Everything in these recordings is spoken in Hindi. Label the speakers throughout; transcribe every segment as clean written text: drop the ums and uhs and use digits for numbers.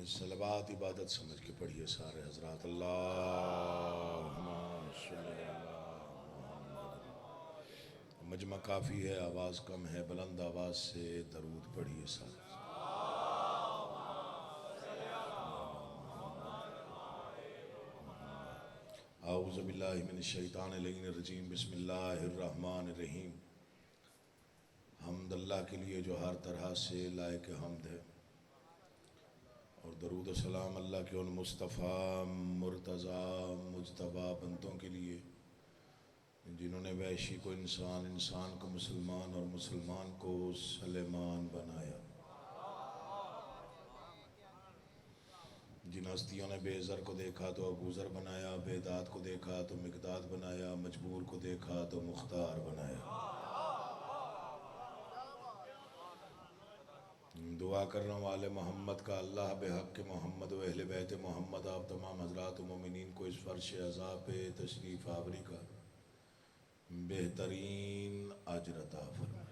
Speaker 1: सलवात इबादत समझ के पढ़िए सारे हजरात। अल्लाहुम्मा सल्ली अला मुहम्मद। मजमा काफ़ी है, आवाज़ कम है, बुलंद आवाज़ से दरूद पढ़िए सारे। आऊज़ु बिल्लाहि मिनश शैतानिर रजीम। बिस्मिल्लाहिर रहमानिर रहीम। हम्द अल्लाह के लिए जो हर तरह से लायक हम्द है, और दरूद व सलाम अल्लाह के उन मुस्तफ़ा मुर्तज़ा मुज्तबा बंदों के लिए जिन्होंने वैशी को इंसान, इंसान को मुसलमान और मुसलमान को सलेमान बनाया। जिन हस्तियों ने बेज़र को देखा तो अबूज़र बनाया, बेदात को देखा तो मिक़दाद बनाया, मजबूर को देखा तो मुख्तार बनाया। दुआ करने वाले मोहम्मद का अल्लाह बेहक़ के मोहम्मद व अहले बैत मोहम्मद आप तमाम हज़रात मोमिनीन को इस फ़र्श अज़ा पे तशरीफ़ आवरी का बेहतरीन अजर अता फरमाए।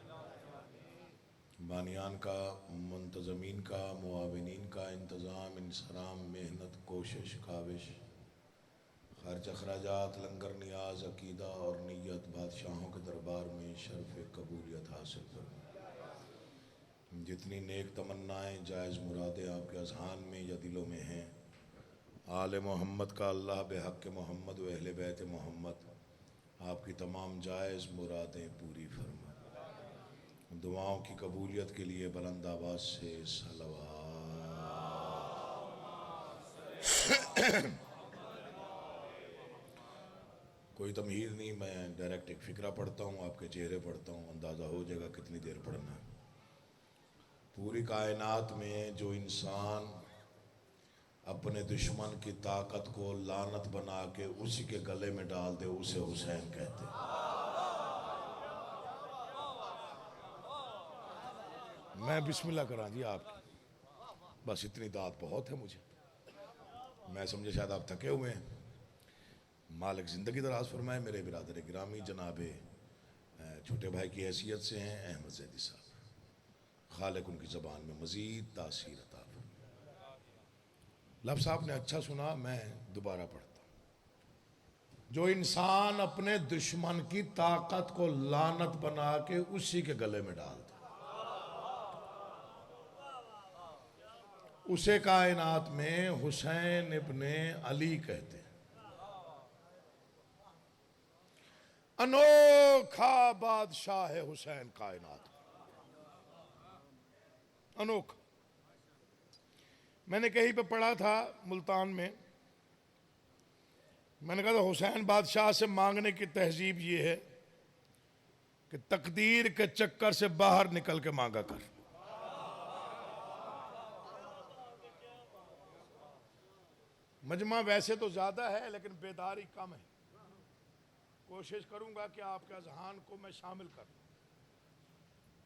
Speaker 1: बानियान का, मुंतज़मीन का, मुआविनीन का, इंतज़ाम, इंसराम, मेहनत, कोशिश, काविश, खर्च अखराजात, लंगर, नियाज, अकीदा और नीयत बादशाहों के दरबार में शर्फ़ कबूलियत हासिल फरमाए। जितनी नेक तमन्नाएँ, जायज़ मुरादें आपके अज़हान में या दिलों में हैं, आले मोहम्मद का अल्लाह बेहक़ के मोहम्मद व अहले बैत मोहम्मद आपकी तमाम जायज़ मुरादें पूरी फरमा। दुआओं की कबूलियत के लिए बुलंद आवाज़ से सलवात। कोई तमहीज़ नहीं, मैं डायरेक्ट एक फ़िक्रा पढ़ता हूँ, आपके चेहरे पढ़ता हूँ, अंदाज़ा हो जाएगा कितनी देर पढ़ना है। पूरी कायनात में जो इंसान अपने दुश्मन की ताकत को लानत बना के उसी के गले में डाल दे, उसे हुसैन कहते हैं। मैं बिस्मिल्लाह करा जी आपकी, बस इतनी दाद बहुत है मुझे। मैं समझे शायद आप थके हुए हैं। मालिक ज़िंदगी दराज फरमाए। मेरे बिरादर गिरामी जनाबे छोटे भाई की हैसियत से हैं अहमद ज़ैदी साहब, खालिक उनकी ज़बान में मज़ीद तासीर अता फरमाए। लफ्ज़ आपने अच्छा सुना, मैं दोबारा पढ़ता हूँ। जो इंसान अपने दुश्मन की ताकत को लानत बना के उसी के गले में डाल दे, उसे कायनात में हुसैन इब्ने अली कहते हैं। अनोखा बादशाह है हुसैन कायनात, अनोखा। मैंने कहीं पे पढ़ा था मुल्तान में, मैंने कहा था हुसैन बादशाह से मांगने की तहजीब ये है कि तकदीर के चक्कर से बाहर निकल के मांगा कर। मजमा वैसे तो ज़्यादा है लेकिन बेदारी कम है। कोशिश करूंगा कि आपके अज़हान को मैं शामिल करूं।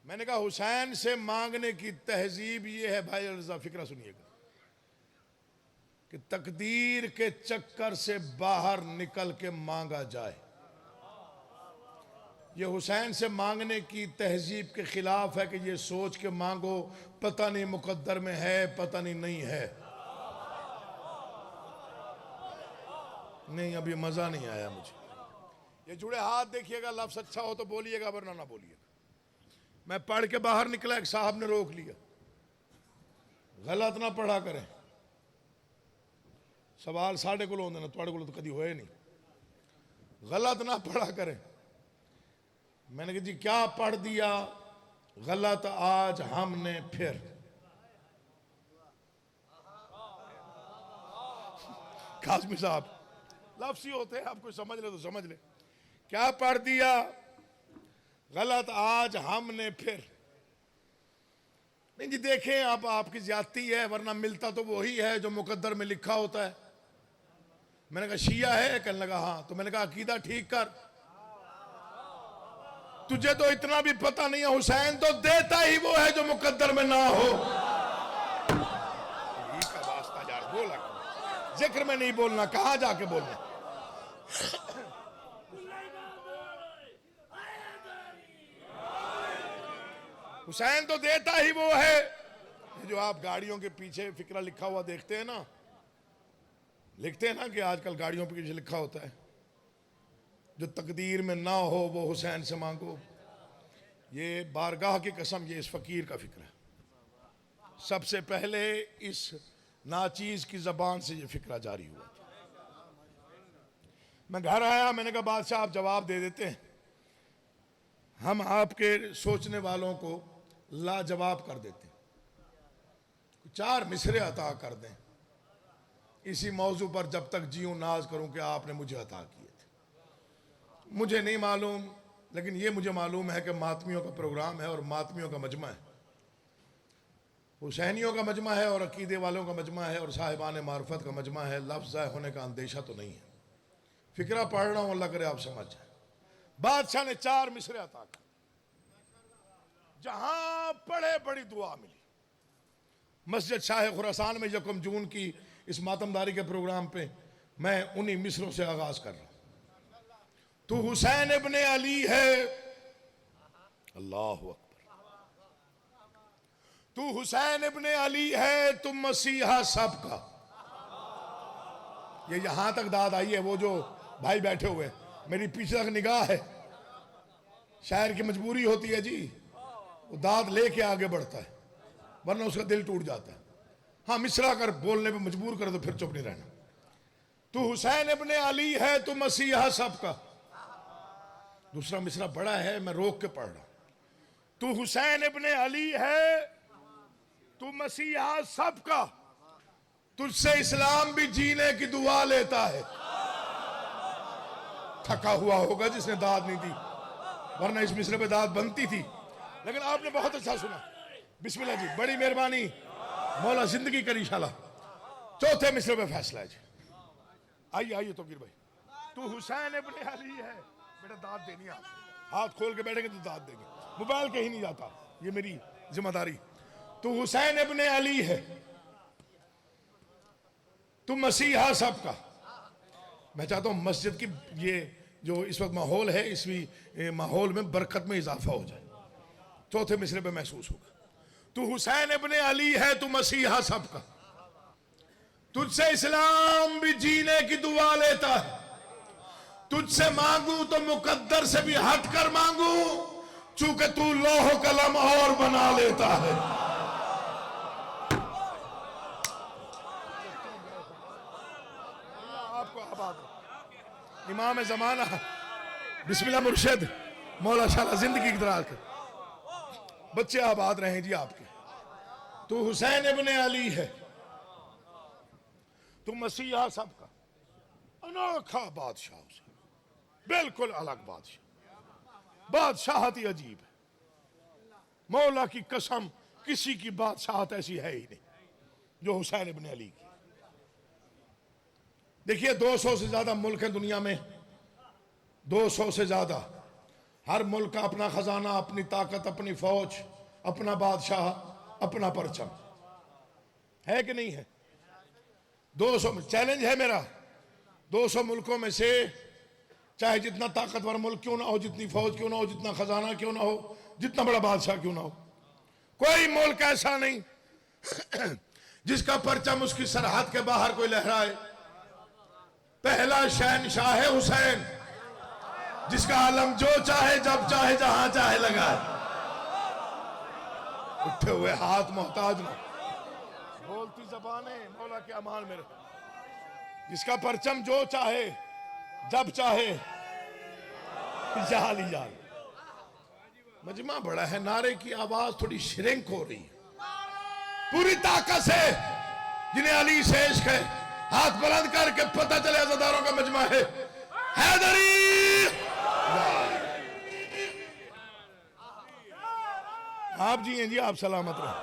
Speaker 1: मैंने कहा हुसैन से मांगने की तहजीब ये है, भाई रज़ा फिक्रा सुनिएगा, कि तकदीर के चक्कर से बाहर निकल के मांगा जाए। ये हुसैन से मांगने की तहजीब के खिलाफ है कि ये सोच के मांगो पता नहीं मुकद्दर में है, पता नहीं है। नहीं, अभी मज़ा नहीं आया मुझे। ये जुड़े हाथ देखिएगा, लफ्ज़ अच्छा हो तो बोलिएगा, वरना ना बोलिएगा। मैं पढ़ के बाहर निकला, एक साहब ने रोक लिया, गलत ना पढ़ा करें। सवाल साढ़े को होंगे ना, थोड़े को तो कभी होए नहीं। गलत ना पढ़ा करें। मैंने कहा जी क्या पढ़ दिया? गलत आज हमने फिर। काज़मी साहब लफ्ज़ ही होते हैं, आप कोई समझ ले तो समझ ले। क्या पढ़ दिया? गलत आज हमने फिर। नहीं जी देखें, अब आपकी ज्यादती है, वरना मिलता तो वही है जो मुकद्दर में लिखा होता है। मैंने कहा शिया है? कहने लगा हाँ। तो मैंने कहा अकीदा ठीक कर। तुझे तो इतना भी पता नहीं है, हुसैन तो देता ही वो है जो मुकद्दर में ना हो। का वास्ता यार, बोला जिक्र में नहीं बोलना, कहां जाके बोलना। हुसैन तो देता ही वो है जो आप गाड़ियों के पीछे फिक्रा लिखा हुआ देखते हैं ना, लिखते हैं ना कि आजकल गाड़ियों पे पीछे लिखा होता है, जो तकदीर में ना हो वो हुसैन से मांगो। ये बारगाह की कसम, ये इस फकीर का फिक्र है। सबसे पहले इस नाचीज की जबान से ये फिक्रा जारी हुआ था। मैं घर आया, मैंने कहा बादशाह आप जवाब दे देते हैं, हम आपके सोचने वालों को लाजवाब कर देते हैं, 4 मिसरे अता कर दें इसी मौजू पर, जब तक जीऊं नाज करूं कि आपने मुझे अता किए थे। मुझे नहीं मालूम, लेकिन ये मुझे मालूम है कि मातमियों का प्रोग्राम है और मातमियों का मजमा है, हुसैनियों का मजमा है और अकीदे वालों का मजमा है और साहिबान मार्फत का मजमा है। लफ्ज़ ज़ाय होने का अंदेशा तो नहीं है। फिक्रा पढ़ रहा हूं, अल्लाह करे आप समझ जाए। बादशाह ने 4 मिसरे अता कर, जहां पढ़े बड़ी दुआ मिली। मस्जिद शाह खुरासान में 1 जून की इस मातमदारी के प्रोग्राम पे मैं उन्हीं मिसरों से आगाज कर रहा हूं। तू हुसैन इब्ने अली है, अल्लाह अकबर। तू हुसैन इब्ने अली है, तुम मसीहा सबका। ये यहां तक दाद आई है। वो जो भाई बैठे हुए, मेरी पीछे तक निगाह है। शायर की मजबूरी होती है जी, वो दाद लेके आगे बढ़ता है, वरना उसका दिल टूट जाता है। हाँ, मिसरा कर बोलने पे मजबूर कर दो, फिर चुप नहीं रहना। तू हुसैन इब्ने अली है, तू मसीहा सबका। दूसरा मिसरा बड़ा है, मैं रोक के पढ़ रहा हूं। तू हुसैन इब्ने अली है, तू मसीहा सबका। तुझसे इस्लाम भी जीने की दुआ लेता है। थका हुआ होगा जिसने दाद नहीं दी, वरना इस मिसरे पे दाद बनती थी। लेकिन आपने बहुत अच्छा सुना। बिस्मिल्लाह जी, बड़ी मेहरबानी, मौला जिंदगी करी इंशाल्लाह। चौथे मिसरे पे फैसला है जी। आइए आइए तौकीर भाई। तू हुसैन इब्ने अली है, बेटा दाद देनी है आप, हाथ खोल के बैठेंगे तो दाद देंगे, मोबाइल कहीं नहीं जाता, ये मेरी जिम्मेदारी। तू हुसैन इब्ने अली है, तू मसीहा सबका। मैं चाहता हूं मस्जिद की ये जो इस वक्त माहौल है, इसी माहौल में बरकत में इजाफा हो जाए। चौथे मिसरे पे महसूस होगा। तू हुसैन इब्ने अली है, तू मसीहा सबका। तुझसे इस्लाम भी जीने की दुआ लेता है। तुझसे मांगू तो मुकद्दर से भी हट कर मांगू, चूंकि तू लौह कलम और बना लेता है। आपको आबाद इमाम जमाना बिस्मिल्लाह मुर्शिद मौला शाला जिंदगी की दराज कर, बच्चे आबाद रहे जी आपके। तू हुसैन इब्ने अली है, तू मसीहा सबका। अनोखा बादशाह, बिल्कुल अलग बादशाह। बादशाहत ही अजीब है। मौला की कसम, किसी की बादशाहत ऐसी है ही नहीं जो हुसैन इब्ने अली की। देखिए 200 से ज्यादा मुल्क है दुनिया में, 200 से ज्यादा। हर मुल्क का अपना खजाना, अपनी ताकत, अपनी फौज, अपना बादशाह, अपना परचम है कि नहीं है। 200 चैलेंज है मेरा, 200 मुल्कों में से चाहे जितना ताकतवर मुल्क क्यों ना हो, जितनी फौज क्यों ना हो, जितना खजाना क्यों ना हो, जितना बड़ा बादशाह क्यों ना हो, कोई मुल्क ऐसा नहीं जिसका परचम उसकी सरहद के बाहर कोई लहराए। पहला शहनशाह है हुसैन, जिसका आलम जो चाहे जब चाहे जहां चाहे लगाए। उठे हुए हाथ मोहताज ना, बोलती जबानें मौला के अमान में। जिसका परचम जो चाहे जब चाहे जाल ही जाल। मजमा बड़ा है, नारे की आवाज थोड़ी श्रिंक हो रही है। पूरी ताकत से जिन्हें अली से इश्क है, हाथ बुलंद करके पता चले अज़ादारों का मजमा है। हैदरी आप जी हैं जी, आप सलामत रहे।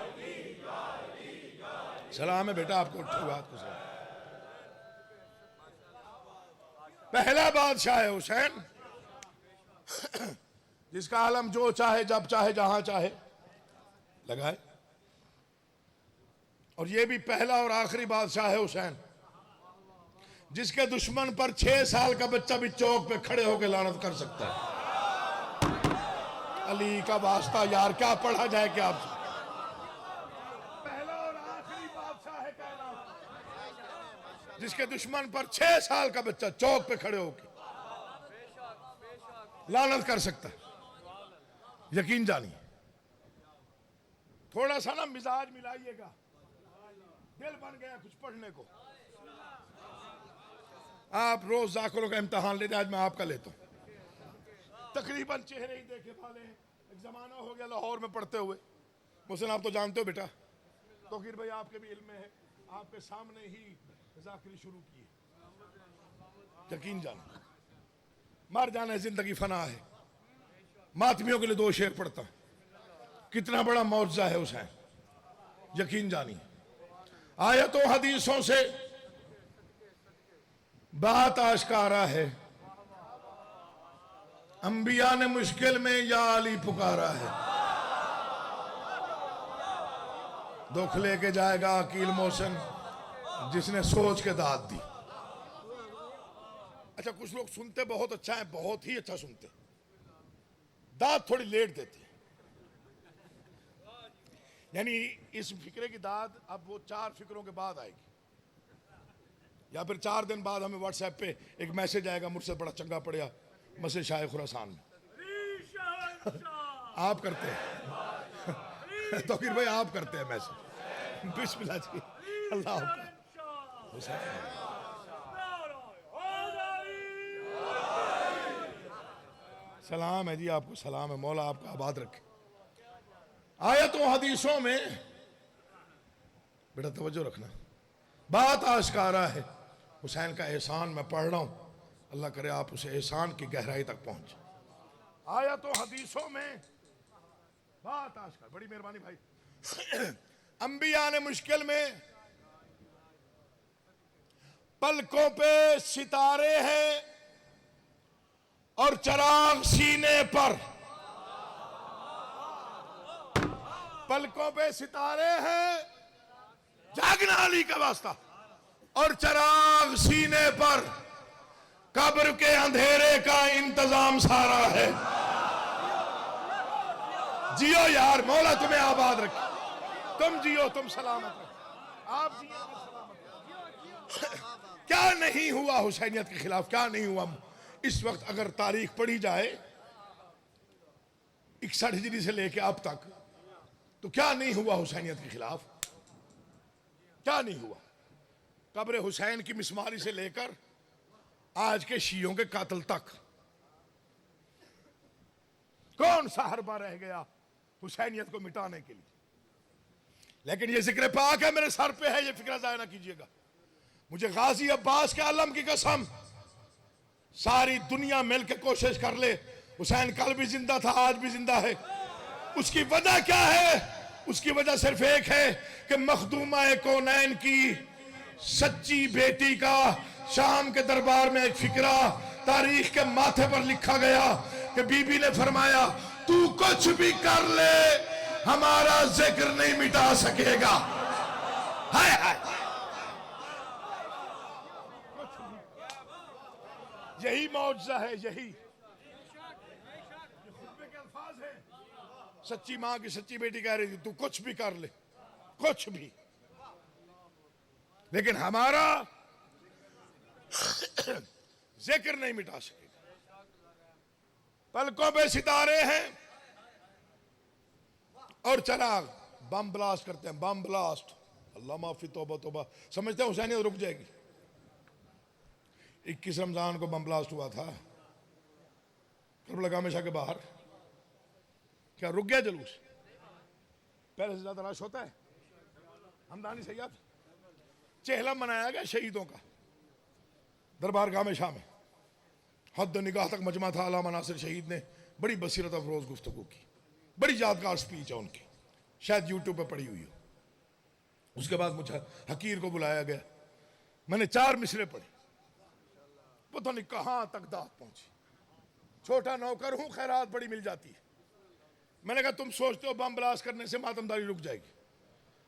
Speaker 1: सलाम है बेटा आपको, उठी बात को सलाम। पहला बादशाह है हुसैन, जिसका आलम जो चाहे जब चाहे जहां चाहे लगाए। और ये भी पहला और आखिरी बादशाह है हुसैन, जिसके दुश्मन पर 6 साल का बच्चा भी चौक पे खड़े होकर लानत कर सकता है। अली का वास्ता यार, क्या पढ़ा जाए क्या आपसे। पहला और जिसके दुश्मन पर 6 साल का बच्चा चौक पे खड़े होकर लानत कर सकता है। यकीन जानिए। थोड़ा सा ना मिजाज मिलाइएगा, दिल बन गया कुछ पढ़ने को। आप रोज जाकिरों का इम्तिहान लेते, आज मैं आपका लेता हूं। तकरीबन चेहरे ही देखे वाले हैं। एक जमाना हो गया लाहौर में पढ़ते हुए, मुझसे आप तो जानते हो बेटा, तौकीर भाई आपके भी इल्म में है, आपके सामने ही जाकिरी शुरू की है। यकीन जाना, मर जाना जिंदगी फना है। मातमियों के लिए 2 शेर पढ़ता, कितना बड़ा मौजज़ा है हुसैन। यकीन जानिए। आयतों हदीसों से बात आश्कारा है, अंबिया ने मुश्किल में या अली पुकारा है। दुख लेके जाएगा अकील मोहसिन जिसने सोच के दाद दी। अच्छा, कुछ लोग सुनते बहुत अच्छा है, बहुत ही अच्छा सुनते, दाद थोड़ी लेट देते हैं। यानी इस फिक्रे की दाद अब वो 4 फिक्रों के बाद आएगी, या फिर 4 दिन बाद हमें व्हाट्सएप पे एक मैसेज आएगा, मुझसे बड़ा चंगा पड़ा मस्जिद शाह खुरासान में। आप करते हैं तौकीर भाई, आप करते हैं मैसेज। बिस्मिल्लाह जी, अल्लाह सलाम है जी, आपको सलाम है, मौला आपको आबाद रखे। आयतों हदीसों में बेटा तवज्जो रखना, बात आश्कारा है। हुसैन का एहसान मैं पढ़ रहा हूं, अल्लाह करे आप उस एहसान की गहराई तक पहुंचे। आयतों हदीसों में बात आश्कार, बड़ी मेहरबानी भाई। अंबिया ने मुश्किल में, पलकों पे सितारे हैं और चराग सीने पर। पलकों पे सितारे हैं, जागना अली का वास्ता, और चराग सीने पर। कब्र के अंधेरे का इंतजाम सारा है। जियो यार, मौला तुम्हें आबाद रखे, तुम जियो, तुम सलामत रहो, आप जियो, क्या नहीं हुआ हुसैनियत के खिलाफ, क्या नहीं हुआ। इस वक्त अगर तारीख पढ़ी जाए 61 हिजरी से लेके अब तक, तो क्या नहीं हुआ हुसैनियत के खिलाफ, क्या नहीं हुआ। कब्र हुसैन की मिसमारी से लेकर आज के शियों के कातल तक कौन सा हरबा रह गया हुसैनियत को मिटाने के लिए। लेकिन ये जिक्र पाक है, मेरे सर पे है, ये फिक्र जाया ना कीजिएगा। मुझे गाजी अब्बास के आलम की कसम, सारी दुनिया मिलकर कोशिश कर ले, हुसैन कल भी जिंदा था, आज भी जिंदा है। उसकी वजह क्या है? उसकी वजह सिर्फ एक है कि मखदूमा कौनैन की सच्ची बेटी का शाम के दरबार में एक फिक्रा तारीख के माथे पर लिखा गया कि बीबी ने फरमाया, तू कुछ भी कर ले, हमारा जिक्र नहीं मिटा सकेगा। हाय हाय, यही मौजज़ा है, यही खुतबे के अल्फाज है। सच्ची मां की सच्ची बेटी कह रही थी, तू कुछ भी कर ले, कुछ भी, लेकिन हमारा जिक्र नहीं मिटा सकेगा। पलकों पे सितारे हैं और चराग, बम ब्लास्ट करते हैं, बम ब्लास्ट। अल्लाह माफी, तौबा तौबा। समझते हैं हुसैनियत रुक जाएगी। 21 रमजान को बम ब्लास्ट हुआ था करबला गामेशा के बाहर, क्या रुक गया जुलूस? पहले से ज्यादा रश होता है। हमदानी सैयद चेहला मनाया गया शहीदों का दरबार गामेशा में, हद निगाह तक मजमा था। अल्लामा नासिर शहीद ने बड़ी बसीरत अफरोज गुफ्तगू की, बड़ी यादगार स्पीच है उनकी, शायद यूट्यूब पे पड़ी हुई हो। उसके बाद मुझे हकीर को बुलाया गया, मैंने 4 मिसरे पढ़े, पता नहीं कहां तक दात पहुंची। छोटा नौकर हूं, खैरात बड़ी मिल जाती है। मैंने कहा, तुम सोचते हो बम ब्लास्ट करने से मातमदारी रुक जाएगी?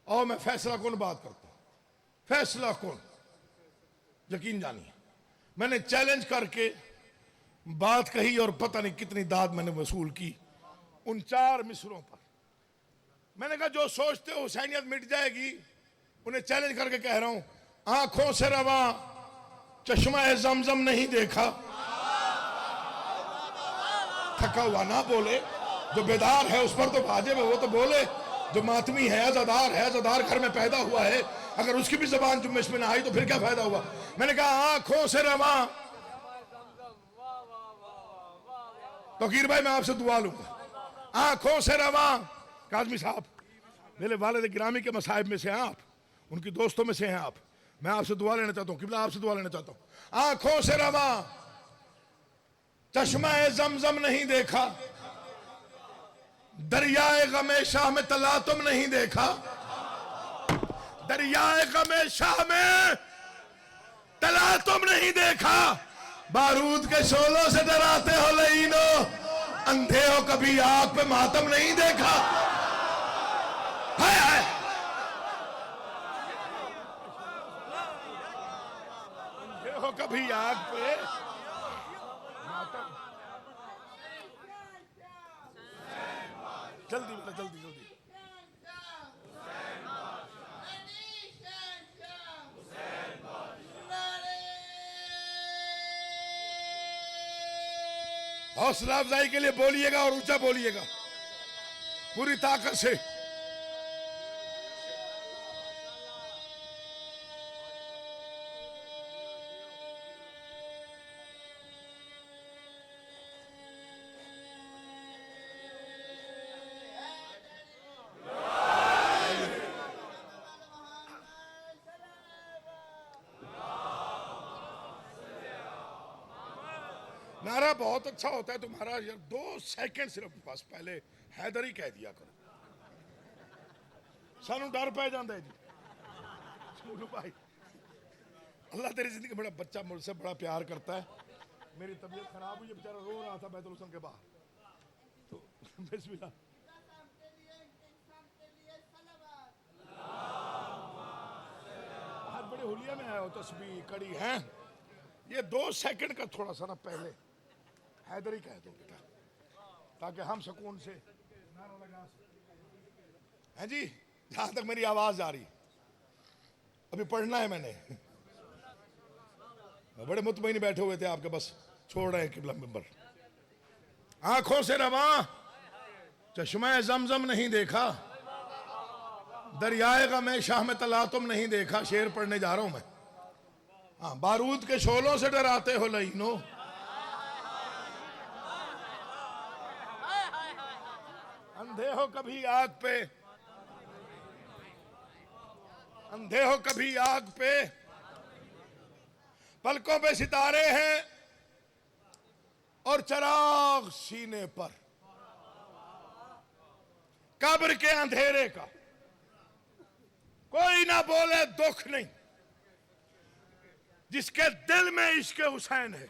Speaker 1: और मैं फैसला कौन बात करता हूं, फैसला कौन। यकीन जानिए, मैंने चैलेंज करके बात कही और पता नहीं कितनी दाद मैंने वसूल की उन 4 मिसरों पर। मैंने कहा, जो सोचते हो हुसैनियत मिट जाएगी, उन्हें चैलेंज करके कह रहा हूं, आंखों से रवा चश्मा जमजम नहीं देखा। थका हुआ ना बोले, जो बेदार है उस पर तो वाजिब है वो तो बोले। जो मातमी है, अज़ादार घर में पैदा हुआ है, अगर उसकी भी जबान जुम्मिश में ना आई तो फिर क्या फायदा हुआ। मैंने कहा आंखों से रवा। तौकीर भाई मैं आपसे दुआ लूंगा, आंखों से रवा। काज़मी साहब मेरे वालिद गिरामी के मसाहिब में से हैं आप, उनकी दोस्तों में से हैं आप, मैं आपसे दुआ लेना चाहता हूँ, किबला आपसे दुआ लेना चाहता हूँ। आंखों से रवा चश्मा जमजम नहीं देखा, दरियाए गमे शाह में तला तुम नहीं देखा। दरियाए गमे शाह में तला तुम नहीं देखा। बारूद के शोलों से डराते हो लईनो, अंधे हो कभी आग पे मातम नहीं देखा। हाय हाय अंधे हो कभी आग पे मातम। जल्दी बेटा जल्दी जल्दी। हौसला अफजाई के लिए बोलिएगा और ऊंचा बोलिएगा पूरी ताकत से। नारा बहुत अच्छा होता है तुम्हारा यार, 2 सेकंड सिर्फ बस पहले हैदर ही कह दिया करो, सानू डर पै जाता है जी। सुनो भाई, अल्लाह तेरी जिंदगी, बड़ा बच्चा मुझसे बड़ा प्यार करता है। मेरी तबीयत खराब हुई, बेचारा रो रहा था बैतुल हुस्न के बाहर, तो बिस्मिल्लाह। आज बड़े हुलिया में आए हो, तस्बीह कड़ी है। ये 2 सेकंड का थोड़ा सा ना पहले हैदर ही कह दो बेटा, ताकि हम सुकून से नारा लगा सकें। हैं जी, जहां तक मेरी आवाज आ रही, अभी पढ़ना है मैंने, बड़े मुतमईन बैठे हुए थे आपके, बस छोड़ रहे हैं किबला मिंबर। आंखों से रवा चश्मा जमजम नहीं देखा, दरियाए गमे शाह में तला तुम नहीं देखा। शेर पढ़ने जा रहा हूं मैं। हाँ, बारूद के शोलों से डराते हो लईनो, अंधे हो कभी आग पे, अंधे हो कभी आग पे, पलकों पे सितारे हैं और चराग सीने पर। कब्र के अंधेरे का कोई ना बोले दुख नहीं, जिसके दिल में इश्क हुसैन है।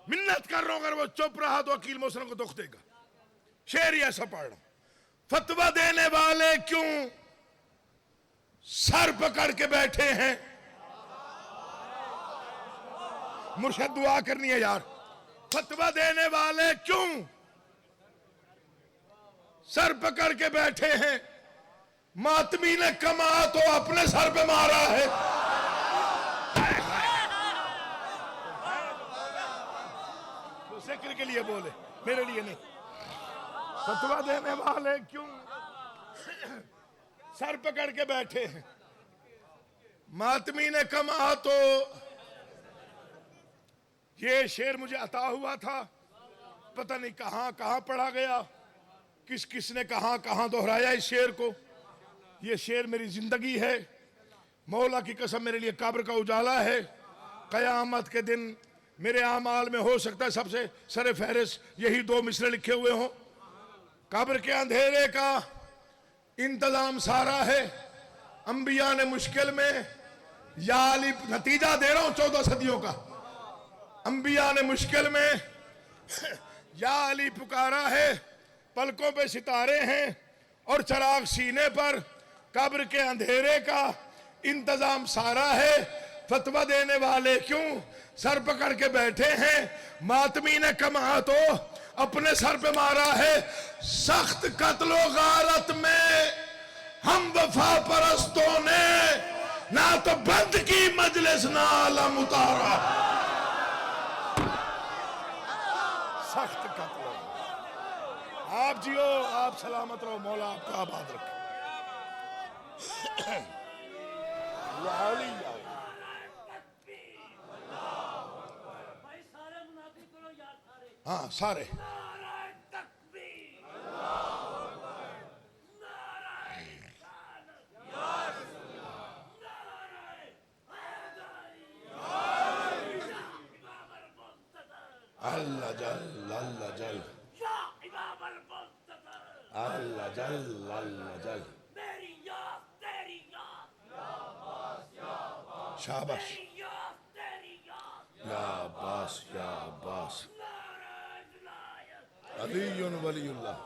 Speaker 1: मिन्नत कर रहा हूं, अगर वो चुप रहा तो अकील मोहसिन को दुख देगा। शेर ही ऐसा पढ़ रहा हूं, फतवा देने वाले क्यों सर पकड़ के बैठे हैं। मुर्शिद दुआ करनी है यार। फतवा देने वाले क्यों सर पकड़ के बैठे हैं, मातमी ने कमा तो अपने सर पे मारा है। तो जिक्र के लिए बोले, मेरे लिए नहीं। फतवा देने वाले क्यों सर पकड़ के बैठे हैं, मातमी ने कमा तो। ये शेर मुझे अता हुआ था, पता नहीं कहां कहां पढ़ा गया, किस किस ने कहां कहां दोहराया इस शेर को। ये शेर मेरी जिंदगी है, मौला की कसम मेरे लिए कब्र का उजाला है। कयामत के दिन मेरे आमाल में हो सकता है सबसे सरे फहरिस्त यही 2 मिसरे लिखे हुए हों। कब्र के अंधेरे का इंतजाम सारा है, अंबिया ने मुश्किल में या अली, नतीजा दे रहा हूं 14 सदियों का। अंबिया ने मुश्किल में या अली पुकारा है, पलकों पे सितारे हैं और चराग सीने पर। कब्र के अंधेरे का इंतजाम सारा है, फतवा देने वाले क्यों सर पकड़ के बैठे हैं, मातमी ने कमा तो अपने सर पे मारा है। सख्त कत्लो गारत में हम वफा परस्तों ने ना तो बंद की मजलिस ना आलम उतारा। सख्त कत्ल। आप जियो, आप सलामत रहो, मौला आपका आबाद रखे। हाँ सारे अल्लाह जल अल्लाह जल अल्लाह जल अल्लाह जल। शाबाश या अब्बास या अब्बास। अलीयुन वलीउल्लाह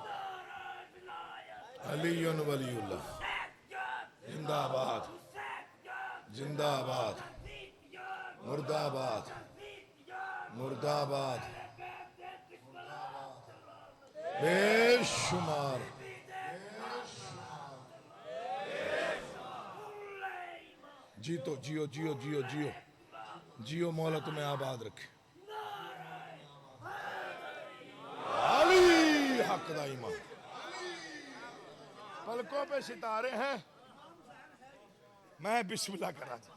Speaker 1: अलीयुन वलीउल्लाह। जिंदाबाद जिंदाबाद मुर्दाबाद मुर्दाबाद। बेशुमार जीतो जियो जियो जियो जियो जियो, मौला तुम्हें आबाद रखे। अली हक दा ईमान। पलकों पे सितारे हैं, मैं बिस्मिल्लाह करा था,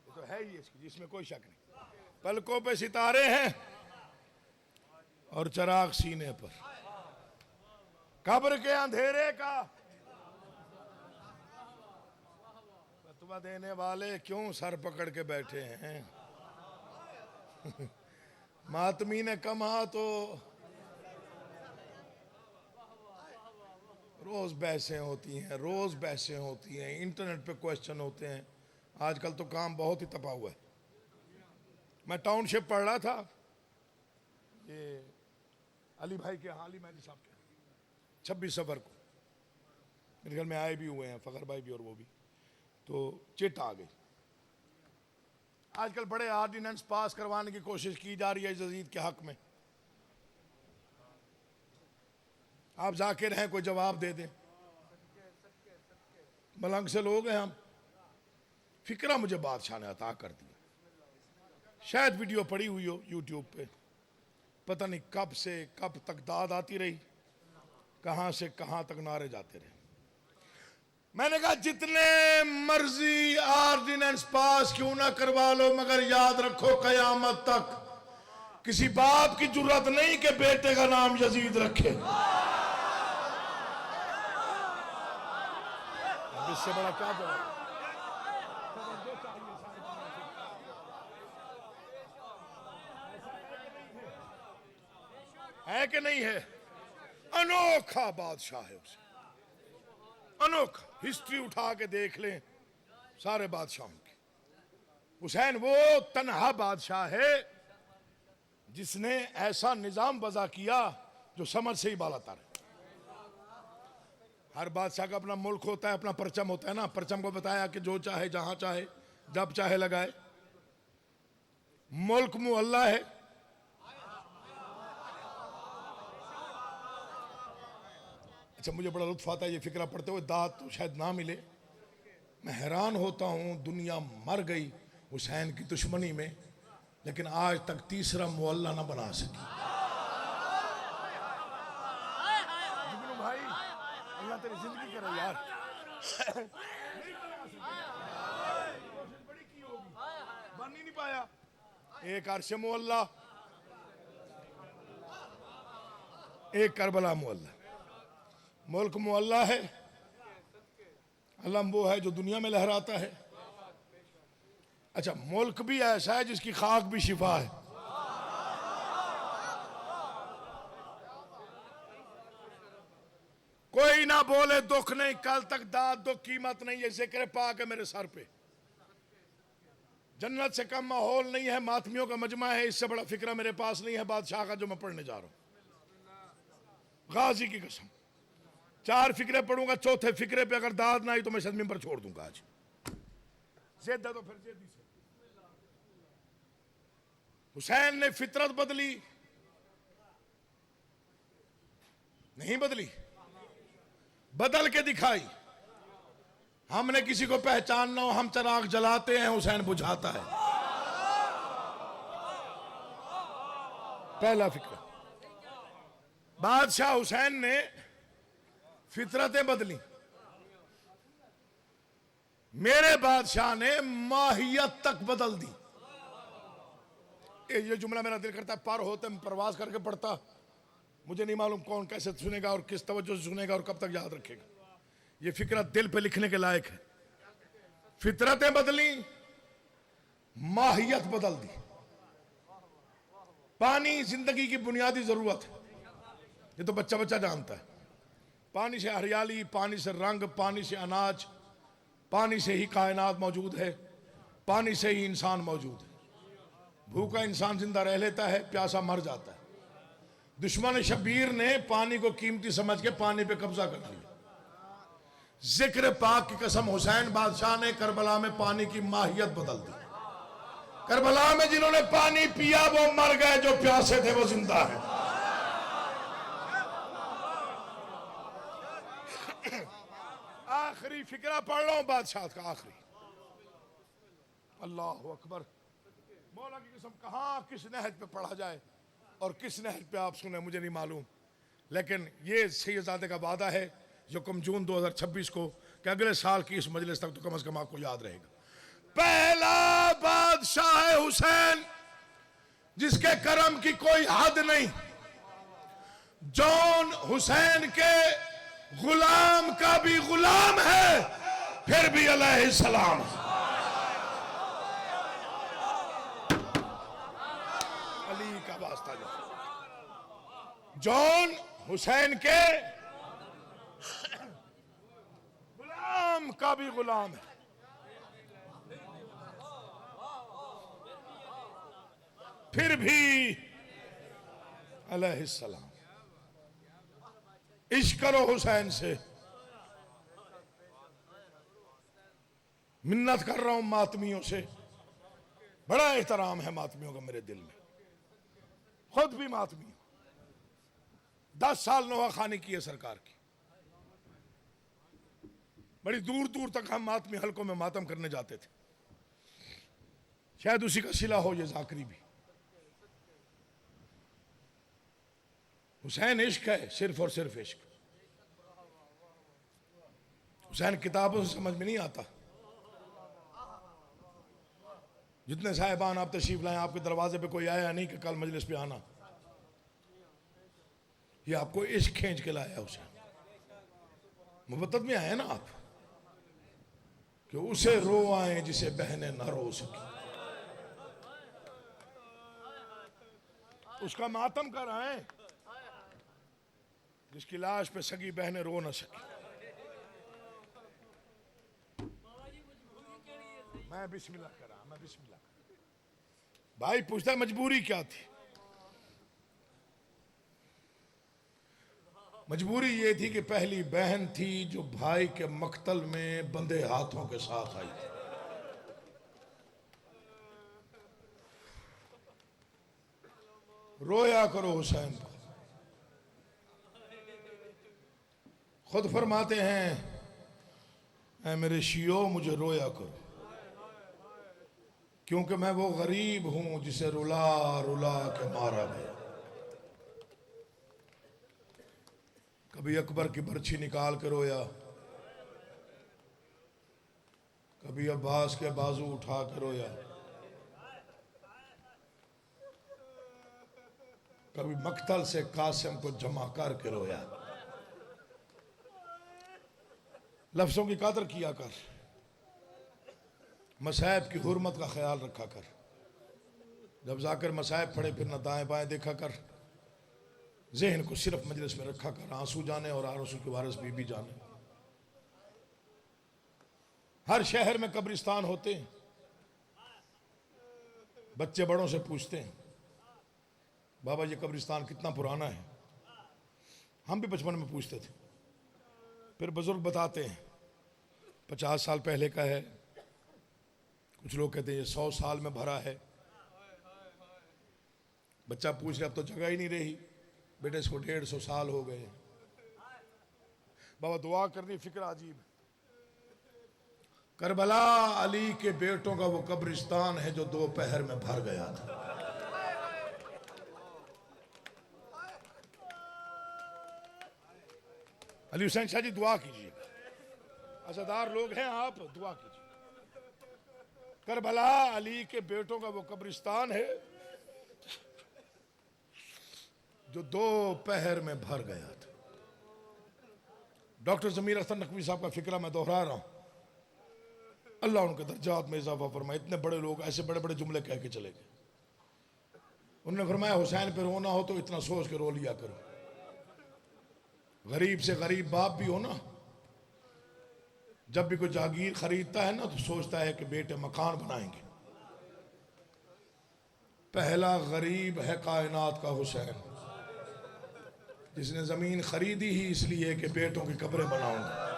Speaker 1: तो है ही इसकी, जिसमें कोई शक नहीं। पलकों पे सितारे हैं और चराग सीने पर। कब्र के अंधेरे का फतवा देने वाले क्यों सर पकड़ के बैठे हैं? मातमी ने कमा तो रोज बहसें होती हैं, रोज बहसें होती हैं, इंटरनेट पे क्वेश्चन होते हैं। आजकल तो काम बहुत ही तपा हुआ है। मैं टाउनशिप पढ़ रहा था, ये अली भाई के, अली मेहदी साहब के 26 सफर को मेरे घर में आए भी हुए हैं, फखर भाई भी और वो भी। तो चिट आ गई। आजकल बड़े ऑर्डिनेंस पास करवाने की कोशिश की जा रही है यजीद के हक में। आप जाके रहें, कोई जवाब दे दें। मलंग से लोग हैं हम। फिक्रा मुझे बादशाह ने अता कर दिया। शायद वीडियो पड़ी हुई हो यूट्यूब पे, पता नहीं कब से कब तक दाद आती रही, कहां से कहां तक नारे जाते रहे। मैंने कहा जितने मर्जी ऑर्डिनेंस पास क्यों ना करवा लो, मगर याद रखो कयामत तक किसी बाप की जुर्रत नहीं कि बेटे का नाम यजीद रखे। इससे बड़ा क्या जवाब है कि नहीं है? अनोखा बादशाह है उसे, अनोखा। हिस्ट्री उठा के देख लें सारे बादशाहों की। हुसैन वो तन्हा बादशाह है जिसने ऐसा निजाम वज़ा किया जो समझ से ही बाला तर है। हर बादशाह का अपना मुल्क होता है, अपना परचम होता है ना। परचम को बताया कि जो चाहे जहां चाहे जब चाहे लगाए। मुल्क मुअल्ला है। अच्छा, मुझे बड़ा लुत्फ आता है ये फिक्रा पढ़ते हुए, दाद तो शायद ना मिले। मैं हैरान होता हूँ, दुनिया मर गई हुसैन की दुश्मनी में, लेकिन आज तक तीसरा मुअल्ला ना बना सकी। भाई अल्लाह तेरी जिंदगी करे यार। बन ही नहीं पाया। एक अर्श मुअल्ला, एक करबला मुअल्ला। मुल्क मुअल्ला है, अलम वो है जो दुनिया में लहराता है। अच्छा, मुल्क भी ऐसा है जिसकी खाक भी शिफा है। कोई ना बोले दुख नहीं, कल तक दाद दो कीमत नहीं, ये जिक्र पाक है मेरे सर पे। जन्नत से कम माहौल नहीं है, मातमियों का मजमा है। इससे बड़ा फिक्रा मेरे पास नहीं है बादशाह का जो मैं पढ़ने जा रहा हूं। गाजी की कसम, 4 फिक्रे पढ़ूंगा, चौथे फिक्रे पे अगर दाद ना आई तो मैं सदमे पर छोड़ दूंगा। आज जिद है तो फिर जिद। हुसैन ने फितरत बदली नहीं, बदली, बदल के दिखाई। हमने किसी को पहचानना हो, हम चिराग जलाते हैं, हुसैन बुझाता है। पहला फिक्र। बादशाह हुसैन ने फितरतें बदली, मेरे बादशाह ने माहियत तक बदल दी। ये जुमला मेरा दिल करता है पार होते मैं प्रवास करके पढ़ता, मुझे नहीं मालूम कौन कैसे सुनेगा और किस तवज्जो से सुनेगा और कब तक याद रखेगा। ये फिक्र दिल पे लिखने के लायक है। फितरतें बदली, माहियत बदल दी। पानी जिंदगी की बुनियादी जरूरत है, ये तो बच्चा बच्चा जानता है। पानी से हरियाली, पानी से रंग, पानी से अनाज, पानी से ही कायनात मौजूद है, पानी से ही इंसान मौजूद है। भूखा इंसान जिंदा रह लेता है, प्यासा मर जाता है। दुश्मन शबीर ने पानी को कीमती समझ के पानी पे कब्जा कर लिया। जिक्र पाक की कसम, हुसैन बादशाह ने करबला में पानी की माहियत बदल दी। करबला में जिन्होंने पानी पिया वो मर गए, जो प्यासे थे वो जिंदा है। आखिरी फिक्रा पढ़ रहा हूं बादशाह का, आखिरी। अल्लाह अकबर। मौला की कसम, कहां किस नहज पे पढ़ा जाए और किस नहज पे आप सुने मुझे नहीं मालूम, लेकिन ये सैयदजादे का वादा है जो कम जून 2026 को कि अगले साल की इस मजलिस तक तो कम से कम आपको याद रहेगा। पहला बादशाह है हुसैन, जिसके करम की कोई हद नहीं। जॉन हुसैन के गुलाम का भी गुलाम है, फिर भी अलैहिस्सलाम है। अली का वास्ता जो जॉन हुसैन के गुलाम का भी गुलाम है, फिर भी अलैहिस्सलाम। इश्क करो हुसैन से। मिन्नत कर रहा हूं मातमियों से, बड़ा एहतराम है मातमियों का मेरे दिल में, खुद भी मातमी हूं। 10 साल नवाखानी की है सरकार की, बड़ी दूर दूर तक हम मातमी हलकों में मातम करने जाते थे। शायद उसी का सिला हो ये जाकरी भी। हुसैन इश्क है, सिर्फ और सिर्फ इश्क। हुसैन किताबों से समझ में नहीं आता। जितने साहिबान आप तशरीफ लाए, आपके दरवाजे पे कोई आया नहीं कि कल मजलिस पे आना, ये आपको इश्क खींच के लाया हुसैन। मुबत्तत में आए ना आप कि उसे रो आए जिसे बहने न रो सकी, उसका मातम कर आए जिसकी लाश पे सगी बहनें रो न सकी। मैं बिस्मिल्लाह करा, मैं बिस्मिल्लाह करा। भाई पूछता मजबूरी क्या थी? मजबूरी ये थी कि पहली बहन थी जो भाई के मक्तल में बंधे हाथों के साथ आई थी। रोया करो हुसैन को। खुद फरमाते हैं, ऐ मेरे शियो मुझे रोया करो, क्योंकि मैं वो गरीब हूं जिसे रुला रुला के मारा गया। कभी अकबर की बर्छी निकाल के रोया, कभी अब्बास के बाजू उठा के रोया, कभी मक्तल से कासिम को जमा करके रोया। लफ्जों की कदर किया कर, मसाइब की हुर्मत का ख्याल रखा कर। जब जाकर मसाइब पड़े फिर न दाएं बाएं देखा कर, जहन को सिर्फ मजलिस में रखा कर। आंसू जाने और आंसू के वारिस बीबी जाने। हर शहर में कब्रिस्तान होते हैं, बच्चे बड़ों से पूछते हैं, बाबा ये कब्रिस्तान कितना पुराना है? हम भी बचपन में पूछते थे। फिर बुजुर्ग बताते हैं 50 साल पहले का है, कुछ लोग कहते हैं ये 100 साल में भरा है। बच्चा पूछ रहा अब तो जगह ही नहीं रही, बेटे इसको 150 साल हो गए। बाबा दुआ करनी, फिक्र अजीब है। करबला अली के बेटों का वो कब्रिस्तान है जो दोपहर में भर गया था। अली हुसैन शाह जी दुआ कीजिए, अज़ादार लोग हैं आप, दुआ कीजिए। करबला अली के बेटों का वो कब्रिस्तान है जो दोपहर में भर गया था। डॉक्टर ज़मीर अख्तर नकवी साहब का फिक्रा मैं दोहरा रहा हूं, अल्लाह उनके दर्जात में इजाफा फरमाए। इतने बड़े लोग ऐसे बड़े बड़े जुमले कह के चले गए। उन्होंने फरमाया हुसैन पे रोना हो तो इतना सोच के रो लिया करो। गरीब से गरीब बाप भी हो ना, जब भी कोई जागीर खरीदता है ना तो सोचता है कि बेटे मकान बनाएंगे। पहला गरीब है कायनात का हुसैन, जिसने जमीन खरीदी ही इसलिए कि बेटों की कब्रें बनाऊंगा।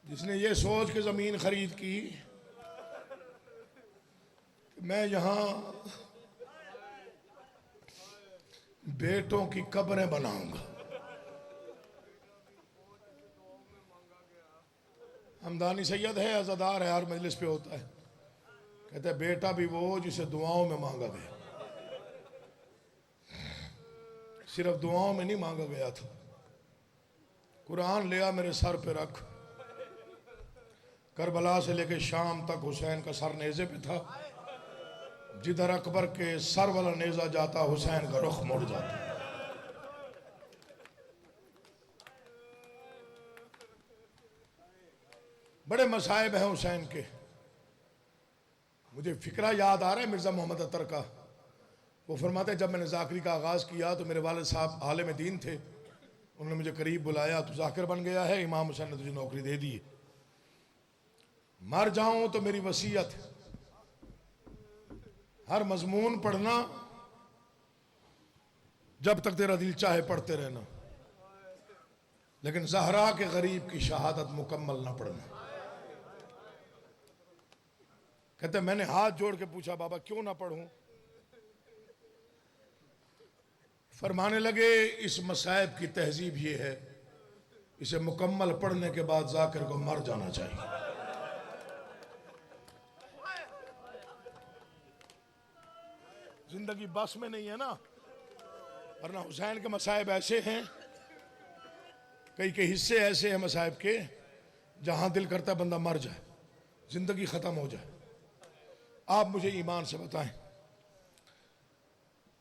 Speaker 1: जिसने ये सोच के जमीन खरीद की मैं यहां बेटों की कब्रें बनाऊंगा। हमदानी सैयद है, अज़ादार है, हर मजलिस पे होता है। कहते हैं बेटा भी वो जिसे दुआओं में मांगा गया। सिर्फ दुआओं में नहीं मांगा गया था। कुरान लिया मेरे सर पे रख, करबला से लेके शाम तक हुसैन का सर नेज़े पे था। जिधर अकबर के सर वाला नेज़ा जाता हुसैन का रुख मुड़ जाता। बड़े मसाइब हैं हुसैन के। मुझे फिक्रा याद आ रहा है मिर्ज़ा मोहम्मद अतर का। वो फरमाते जब मैंने ज़ाकरी का आगाज़ किया तो मेरे वालिद साहब आलिम दीन थे। उन्होंने मुझे करीब बुलाया, तो ज़ाकिर बन गया है, इमाम हुसैन ने तुझे नौकरी दे दी। मर जाऊं तो मेरी वसीयत है, हर मजमून पढ़ना, जब तक तेरा दिल चाहे पढ़ते रहना, लेकिन ज़हरा के गरीब की शहादत मुकम्मल ना पढ़ना। कहते मैंने हाथ जोड़ के पूछा बाबा क्यों ना पढ़ूं? फरमाने लगे इस मसाइब की तहजीब ये है, इसे मुकम्मल पढ़ने के बाद जाकिर को मर जाना चाहिए। जिंदगी बस में नहीं है ना, वरना हुसैन के मसाइब ऐसे हैं, कई के हिस्से ऐसे हैं मसाइब के, जहां दिल करता है बंदा मर जाए, जिंदगी खत्म हो जाए। आप मुझे ईमान से बताएं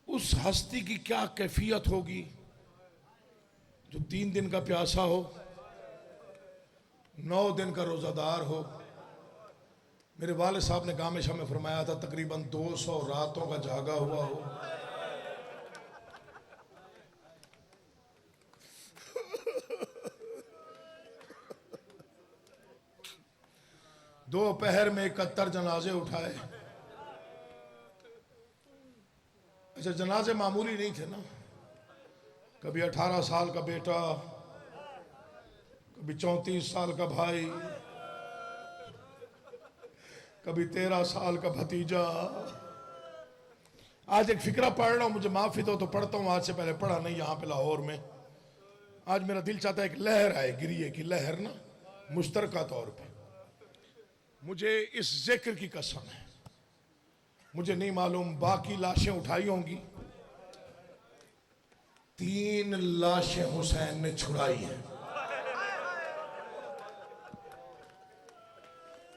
Speaker 1: उस हस्ती की क्या कैफियत होगी जो 3 दिन का प्यासा हो, 9 दिन का रोजादार हो। मेरे वाले साहब ने गामेशा में फरमाया था तकरीबन 200 रातों का जागा हुआ हो। दोपहर में 71 जनाजे उठाए। अच्छा जनाजे मामूली नहीं थे ना, कभी 18 साल का बेटा, कभी 34 साल का भाई, कभी 13 साल का भतीजा। आज एक फिक्रा पढ़ रहा हूं, मुझे माफी दो तो पढ़ता हूं, आज से पहले पढ़ा नहीं यहां पे लाहौर में। आज मेरा दिल चाहता है एक लहर आए, गिरिए की लहर ना, मुश्तरका तौर पे। मुझे इस जिक्र की कसम है, मुझे नहीं मालूम बाकी लाशें उठाई होंगी, 3 लाशें हुसैन ने छुड़ाई हैं।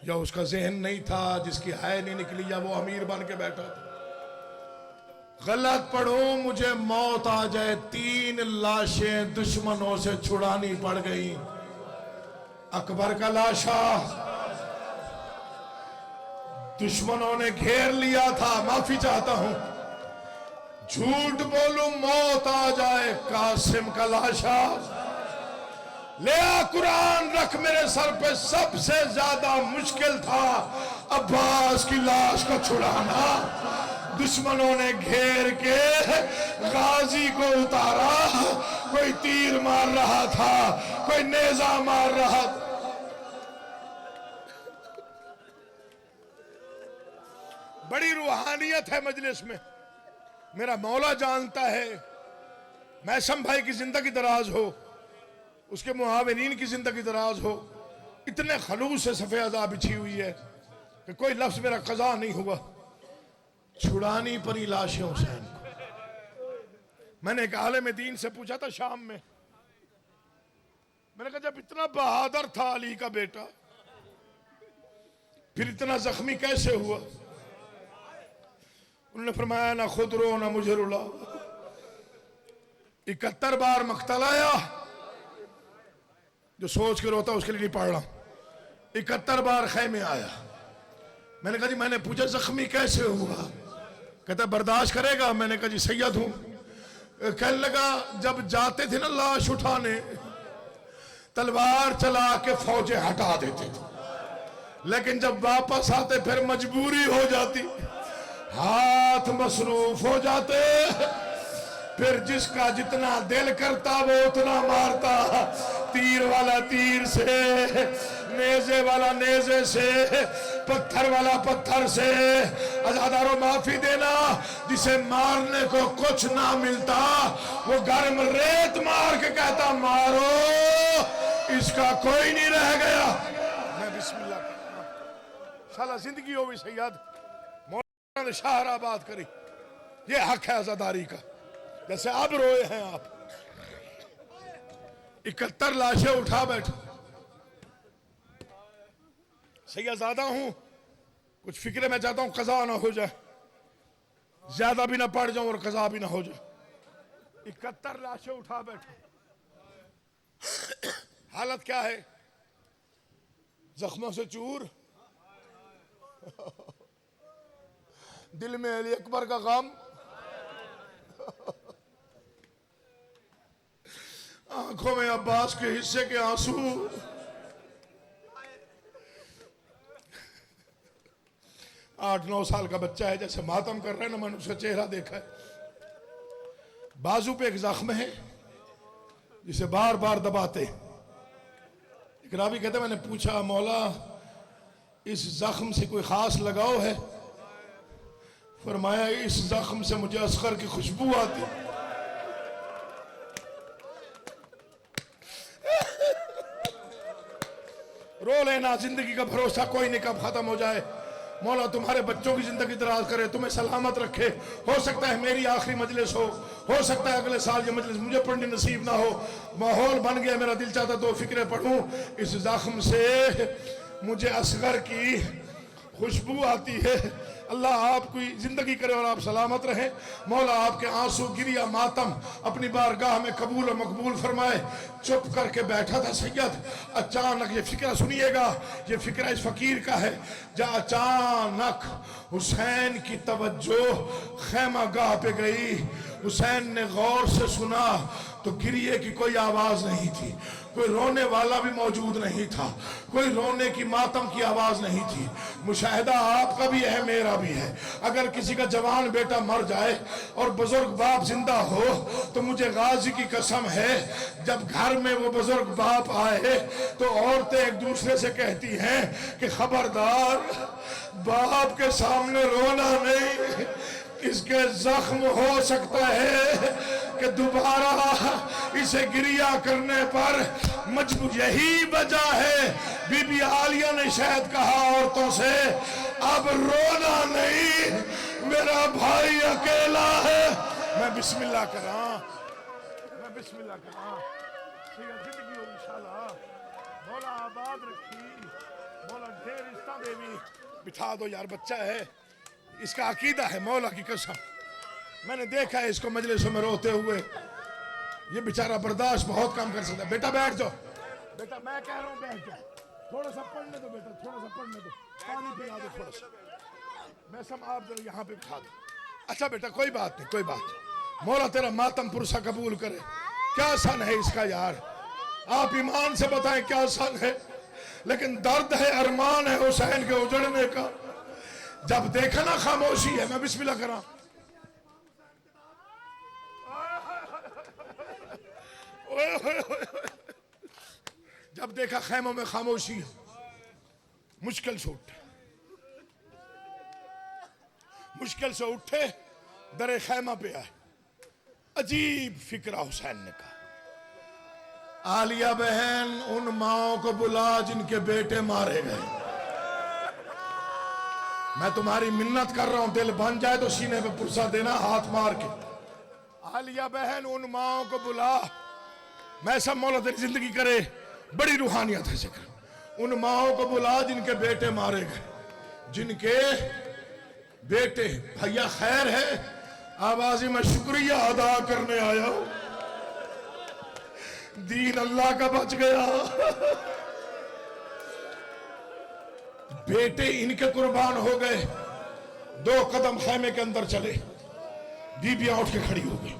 Speaker 1: या उसका जहन नहीं था जिसकी हाय नहीं निकली, या वो अमीर बन के बैठा था। गलत पढ़ो मुझे मौत आ जाए, 3 लाशें दुश्मनों से छुड़ानी पड़ गई। अकबर का लाशा दुश्मनों ने घेर लिया था, माफी चाहता हूं, झूठ बोलूं मौत आ जाए। कासिम का लाशा ले आ, कुरान रख मेरे सर पे, सबसे ज्यादा मुश्किल था अब्बास की लाश को छुड़ाना। दुश्मनों ने घेर के गाजी को उतारा, कोई तीर मार रहा था, कोई नेजा मार रहा था। बड़ी रूहानियत है मजलिस में। मेरा मौला जानता है मैसम भाई की जिंदगी दराज हो, उसके मुआविनीन की जिंदगी दराज हो। इतने खलूस से सफ़े अज़ा बिछी हुई है कि कोई लफ्ज मेरा कज़ा नहीं हुआ। छुड़ानी पड़ी लाशें हुसैन को। मैंने एक आलिम दीन से पूछा था शाम में, मैंने कहा जब इतना बहादुर था अली का बेटा, फिर इतना जख्मी कैसे हुआ? उन्होंने फरमाया ना खुद रो ना मुझे रुला। 71 बार मक्तल आया, जो सोच के रोता उसके लिए नहीं पढ़ रहा। 71 बार खैमे आया। मैंने कहा जी, मैंने पूछा जख्मी कैसे हुआ? कहता बर्दाश्त करेगा? मैंने कहा जी सैयद हूं। कहने लगा जब जाते थे ना लाश उठाने, तलवार चला के फौजें हटा देते थे, लेकिन जब वापस आते फिर मजबूरी हो जाती, हाथ मसरूफ हो जाते, फिर जिसका जितना दिल करता वो उतना मारता। तीर वाला तीर से, नेज़े वाला नेज़े से, पत्थर वाला पत्थर से। अज़ादारों माफी देना, जिसे मारने को कुछ ना मिलता वो गर्म रेत मार के कहता मारो, इसका कोई नहीं रह गया। मैं बिस्मिल्लाह शाला जिंदगी हो भी सैयद मौलाना ने शाहराबाद करी। ये हक है आजादारी का, जैसे अब रोए हैं आप। 71 लाशें उठा बैठो। सैयदजादा हूं, कुछ फिक्र मैं चाहता हूं कज़ा ना हो जाए, ज्यादा भी ना पड़ जाऊं और कज़ा भी ना हो जाए। 71 लाशें उठा बैठो। हालत क्या है? जख्मों से चूर, दिल में अली अकबर का गम, आंखों में अब्बास के हिस्से के आंसू। आठ 9 साल का बच्चा है, जैसे मातम कर रहा है ना, मैंने उसका चेहरा देखा है। बाजू पे एक जख्म है जिसे बार बार दबाते। एक रावी कहते मैंने पूछा मौला इस जख्म से कोई खास लगाव है? फरमाया इस जख्म से मुझे असगर की खुशबू आती। रो लेना, जिंदगी का भरोसा कोई नहीं कब खत्म हो जाए। मौला तुम्हारे बच्चों की जिंदगी दराज करे, तुम्हें सलामत रखे। हो सकता है मेरी आखिरी मजलिस हो सकता है अगले साल ये मजलिस मुझे पढ़नी नसीब ना हो। माहौल बन गया, मेरा दिल चाहता तो फिक्रे पढ़ूं। इस जख्म से मुझे असगर की खुशबू आती है। अल्लाह आपकी जिंदगी करे और आप सलामत रहें। मौला आपके आंसू गिरिया मातम अपनी बारगाह में कबूल और मकबूल फरमाए। चुप करके बैठा था सैयद, अचानक ये फिक्रा सुनिएगा, ये फिक्रा इस फकीर का है। जब अचानक हुसैन की तवज्जो खैमा गाह पे गई, हुसैन ने गौर से सुना तो गिरिए की कोई आवाज नहीं थी, कोई रोने वाला भी मौजूद नहीं था, कोई रोने की मातम की आवाज नहीं थी। मुशाहिदा आपका भी है, मेरा भी है। अगर किसी का जवान बेटा मर जाए और बुजुर्ग बाप जिंदा हो तो मुझे गाजी की कसम है, जब घर में वो बुजुर्ग बाप आए तो औरतें एक दूसरे से कहती हैं कि खबरदार बाप के सामने रोना नहीं, इसके जख्म हो सकता है कि दोबारा इसे गिरिया करने पर मजबूर। यही वजह है बीबी आलिया ने शायद कहा औरतों से, अब रोना नहीं, मेरा भाई अकेला है। मैं बिस्मिल्लाह करा, मैं बिस्मिल्लाह करा। जिंदगी हो इंशाल्लाह, मौला आबाद रखी, मौला ढेर रिश्ता देवी। बिठा दो यार, बच्चा है, इसका अकीदा है, मौला की कसम। मैंने देखा है इसको मजलिसों में रोते हुए। ये बेचारा बर्दाश्त बहुत कम कर सकता है। बेटा बैठ जाओ, बेटा मैं कह रहा हूँ बैठ जाओ, थोड़ा सा पढ़ने दो बेटा, थोड़ा सा पढ़ने दो, पानी पिला दो थोड़ा सा। मैं सब आप यहाँ पे बिठा दो। अच्छा बेटा कोई बात नहीं, कोई बात नहीं। मौला तेरा मातम पुरसा कबूल करे। क्या सन है इसका यार, आप ईमान से बताएं क्या सन है। लेकिन दर्द है, अरमान है हुसैन के उजड़ने का। जब देखा ना खामोशी है, मैं बिस्मिल्लाह करा। जब देखा खैमों में खामोशी, मुश्किल छूट। मुश्किल से उठे, दरे खैमा पे आए। अजीब फिक्रा हुसैन ने कहा, आलिया बहन उन माओं को बुला जिनके बेटे मारे गए। मैं तुम्हारी मिन्नत कर रहा हूं, दिल बन जाए तो सीने पे पुरसा देना हाथ मार के। आलिया बहन उन माओं को बुला, मैं सब मौला तेरी जिंदगी करे, बड़ी रूहानियत है जिक्र। उन माओं को बुला जिनके बेटे मारे गए, जिनके बेटे। भैया खैर है, आवाजी मैं शुक्रिया अदा करने आया हूं, दीन अल्लाह का बच गया। बेटे इनके कुर्बान हो गए। 2 कदम खैमे के अंदर चले, बीबियां उठ के खड़ी हो गई।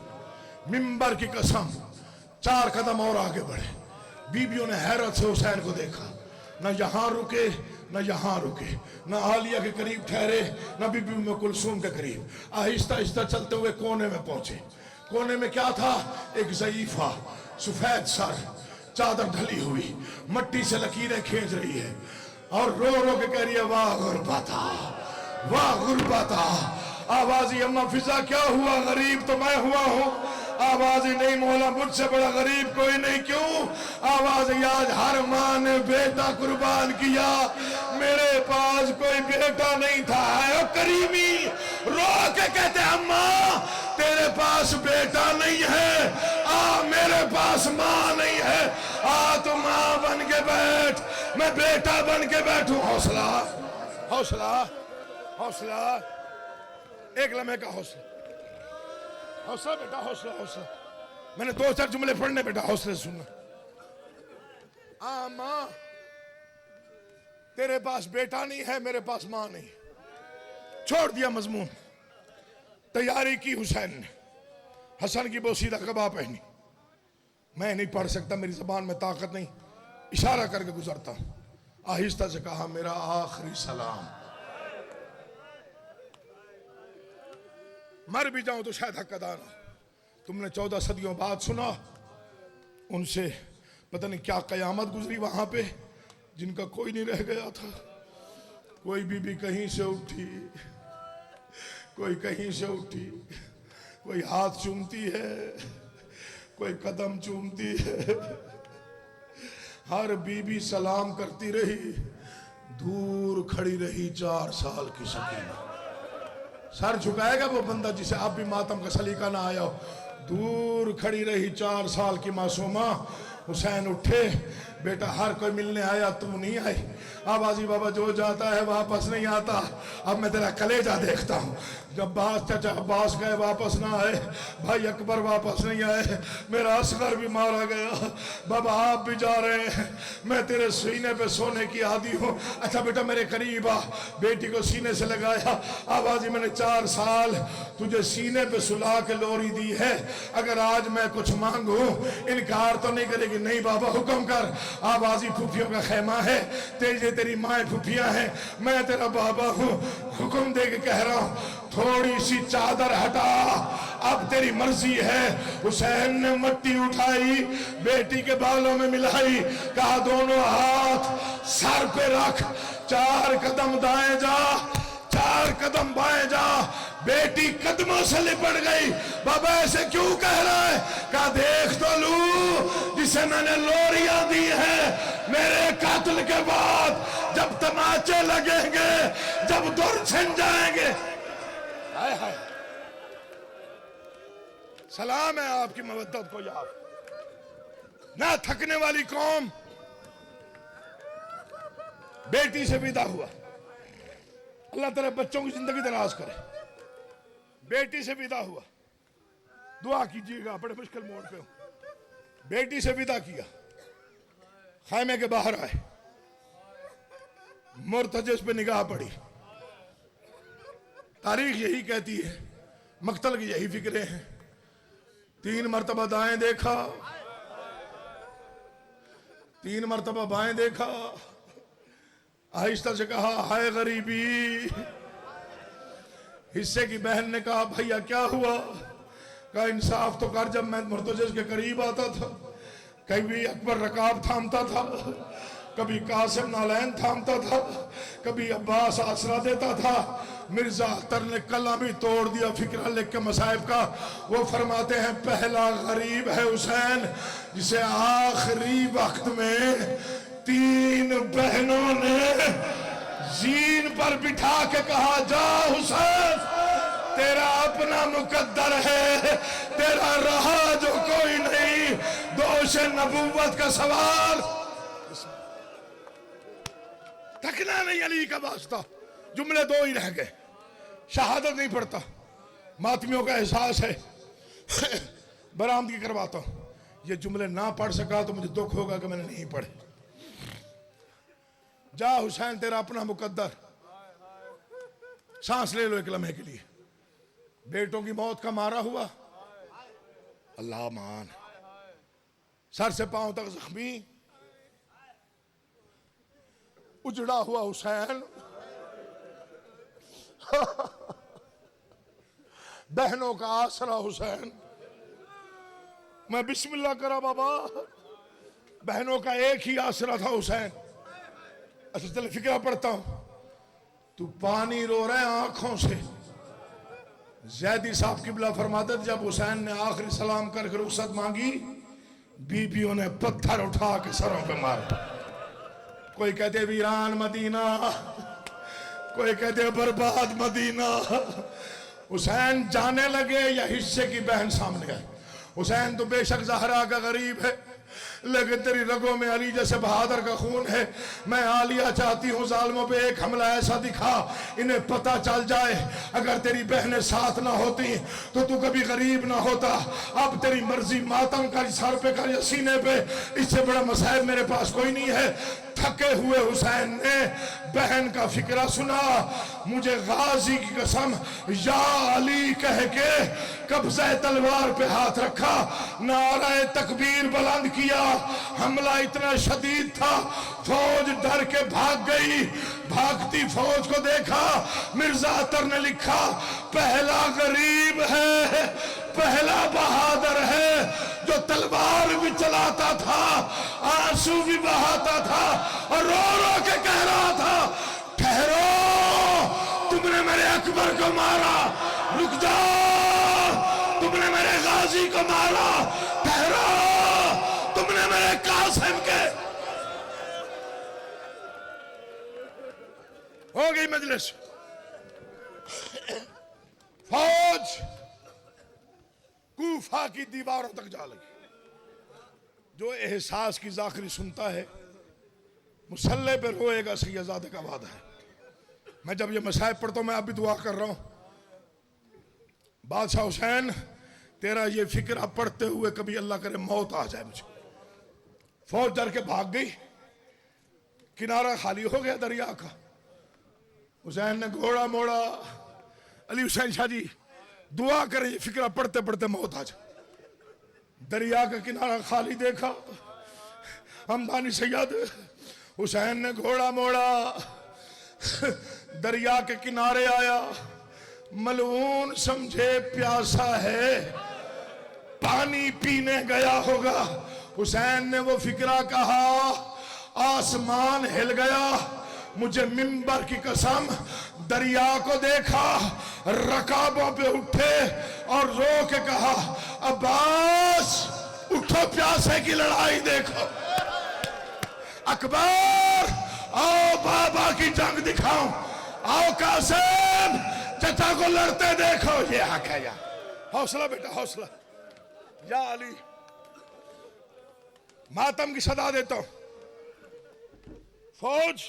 Speaker 1: मिंबर की कसम 4 कदम और आगे बढ़े। बीबियों ने हैरत से हुसैन को देखा, न यहां रुके न यहां रुके, न आलिया के करीब ठहरे न बीबी उम्मे कुलसूम के करीब। आहिस्ता आहिस्ता चलते हुए कोने में पहुंचे। कोने में क्या था? एक ज़ईफा, सफेद सर, चादर ढली हुई, मट्टी से लकीरें खींच रही है और रो रो के कह रही है, वाह गुरबता, वाह गुरबता। आवाज़ी अम्मा फिजा क्या हुआ? गरीब तो मैं हुआ हूं। आवाज नहीं मौला मुझसे बड़ा गरीब कोई नहीं। क्यों? आवाज आज हर मां ने बेटा कुर्बान किया, मेरे पास कोई बेटा नहीं था। है करीमी रो के कहते, अम्मा तेरे पास बेटा नहीं है, आ मेरे पास मां नहीं है, आ तू मां बन के बैठ, मैं बेटा बन के बैठू। हौसला हौसला हौसला, एक लम्हे का हौसला, हौसला बेटा, हौसला हौसला। मैंने 2-4 जुमले पढ़ने बेटा, हौसले सुनना। आ मां तेरे पास बेटा नहीं है, मेरे पास मां नहीं। छोड़ दिया मजमून, तैयारी की हुसैन ने। हसन की बोसीदा कबा पहनी। मैं नहीं पढ़ सकता, मेरी जबान में ताकत नहीं, इशारा करके गुजरता हूं। आहिस्ता से कहा, मेरा आखिरी सलाम। मर भी जाऊं तो शायद हक अदा ना। तुमने 14 सदियों बाद सुना, उनसे पता नहीं क्या कयामत गुजरी वहां पे, जिनका कोई नहीं रह गया था। कोई बीबी कहीं से उठी, कोई कहीं से उठी, कोई हाथ चूमती है, कोई कदम चूमती है। हर बीबी सलाम करती रही। दूर खड़ी रही 4 साल की सकीना। सर झुकाएगा वो बंदा जिसे आप भी मातम का सलीका ना आया हो। दूर खड़ी रही 4 साल की मासूमा। हुसैन उठे, बेटा हर कोई मिलने आया, तू नहीं आई। आबाजी बाबा जो जाता है वापस नहीं आता, अब मैं तेरा कलेजा देखता हूँ। जब चाचा अब्बास गए वापस ना आए, भाई अकबर वापस नहीं आए, मेरा असगर भी मारा गया, बाबा आप भी जा रहे हैं, मैं तेरे सीने पे सोने की आदी हूँ। अच्छा बेटा मेरे करीब आ। बेटी को सीने से लगाया। आबाजी मैंने 4 साल तुझे सीने पे सुला के लोरी दी है, अगर आज मैं कुछ मांगू इनकार तो नहीं करेगी? नहीं बाबा हुक्म कर। आबाजी फूफियों का खेमा है, तेरी माए फूफियां हैं, मैं तेरा बाबा हूँ, हुक्म दे के कह रहा हूँ, थोड़ी सी चादर हटा, अब तेरी मर्जी है। हुसैन ने मट्टी उठाई, बेटी के बालों में मिलाई, कहा दोनों हाथ सर पे रख, 4 कदम दाएं जा, 4 कदम बाएं जा। बेटी कदमों से लिपट गई। बाबा ऐसे क्यों कह रहा है? कहा देख तो लू, जिसे मैंने लोरियां दी है, मेरे कातिल के बाद जब तमाचे लगेंगे, जब दुर छिन जाएंगे। हाय हाय, सलाम है आपकी मवद्दत को याद। ना थकने वाली कौम बेटी से विदा हुआ। अल्लाह तेरे बच्चों की जिंदगी दराज करे। बेटी से विदा हुआ, दुआ कीजिएगा, बड़े मुश्किल मोड़ पे हूं। बेटी से विदा किया, खैमे के बाहर आए, मुर्तजिस पे निगाह पड़ी। तारीख यही कहती है, मक्तल की यही फिक्रें हैं। 3 मरतबा दाएं देखा, 3 मरतबा बाएं देखा, आहिस्ता से कहा हाय गरीबी। हिस्से की बहन ने कहा भैया क्या हुआ? कहा इंसाफ तो कर, जब मैं मुर्तजिस के करीब आता था कभी अकबर रकाब थामता था, कभी कासिम नालैन थामता था, कभी अब्बास आसरा देता था। मिर्जा अख्तर ने कलम ही तोड़ दिया फिक्रा लिख के मसाइब का। वो फरमाते हैं पहला गरीब है हुसैन जिसे आखिरी वक्त में 3 बहनों ने जीन पर बिठा के कहा जा हुसैन तेरा अपना मुकद्दर है, तेरा रहा जो कोई नहीं, दोष नबुव्वत का सवाल थकना नहीं अली का वास्ता। जुमले 2 ही रह गए, शहादत नहीं पढ़ता, मातमियों का एहसास है, बरामदगी करवाता हूं। ये जुमले ना पढ़ सका तो मुझे दुख होगा कि मैंने नहीं पढ़े। जा हुसैन तेरा अपना मुकद्दर, सांस ले लो एक लम्हे के लिए। बेटों की मौत का मारा हुआ, अल्लाह मान, सर से पांव तक जख्मी, उजड़ा हुआ हुसैन, बहनों का आसरा हुसैन। मैं बिस्मिल्लाह करा बाबा, बहनों का एक ही आसरा था हुसैन। अच्छा चल फिक्रा पढ़ता हूं। तू पानी रो रहे आंखों से। जैदी साहब किबला फरमाते जब हुसैन ने आखिरी सलाम करके रुखसत मांगी, बीबियों ने पत्थर उठा के सरों पे मारा। कोई कहते वीरान मदीना, कोई कहते बर्बाद मदीना। हुसैन जाने लगे या हिस्से की बहन सामने आई। हुसैन तो बेशक ज़हरा का गरीब है, लेकिन तेरी रगों में अली जैसे बहादुर का खून है। मैं आलिया चाहती हूँ जालिमों पे एक हमला ऐसा दिखा इन्हें पता चल जाए, अगर तेरी बहनें साथ ना होती तो तू कभी गरीब ना होता। अब तेरी मर्जी, मातम कर, सर पे कर या सीने पे, इससे बड़ा मसाइब मेरे पास कोई नहीं है। थके हुए हुसैन ने बहन का फिक्रा सुना। मुझे गाजी की कसम या अली कह के कब्ज़े तलवार पे हाथ रखा, नारे तकबीर बुलंद किया। हमला इतना शदीद था, फौज डर के भाग गई। भागती फौज को देखा, मिर्जा अतर ने लिखा पहला गरीब है, पहला बहादुर है जो तलवार भी चलाता था, आंसू भी बहाता था और रो रो के कह रहा था ठहरो, तुमने मेरे अकबर को मारा, रुक जाओ, तुमने मेरे गाजी को मारा, ठहरो, तुमने मेरे कासिम के। हो गई मजलिस। फौज कूफा की दीवारों तक जा लगी। जो एहसास की जाखिरी सुनता है मुसल्ले पे रोएगा, सैयदजादे का वादा है। मैं जब ये मसाइब पढ़ता हूं, मैं अभी दुआ कर रहा हूं, बादशाह हुसैन तेरा ये फिक्र पढ़ते हुए कभी अल्लाह करे मौत आ जाए मुझे। फौज डर के भाग गई, किनारा खाली हो गया दरिया का। हुसैन ने घोड़ा मोड़ा। अली हुसैन शाह जी दुआ करें ये फिक्रा पढ़ते पढ़ते मौत आ जाए। दरिया का किनारा खाली देखा, हमदानी सैयद हुसैन ने घोड़ा मोड़ा, दरिया के किनारे आया। मलऊन समझे प्यासा है, पानी पीने गया होगा। हुसैन ने वो फिक्रा कहा, आसमान हिल गया। मुझे मिंबर की कसम, दरिया को देखा, रकाबों पे उठे और रो के कहा अब्बास उठो, प्यासे की लड़ाई देखो। अकबर आओ बाबा की जंग दिखाओ, आओ कासिम चचा को लड़ते देखो। ये हक है या हौसला बेटा, हौसला। या अली मातम की सदा देता हूं। फौज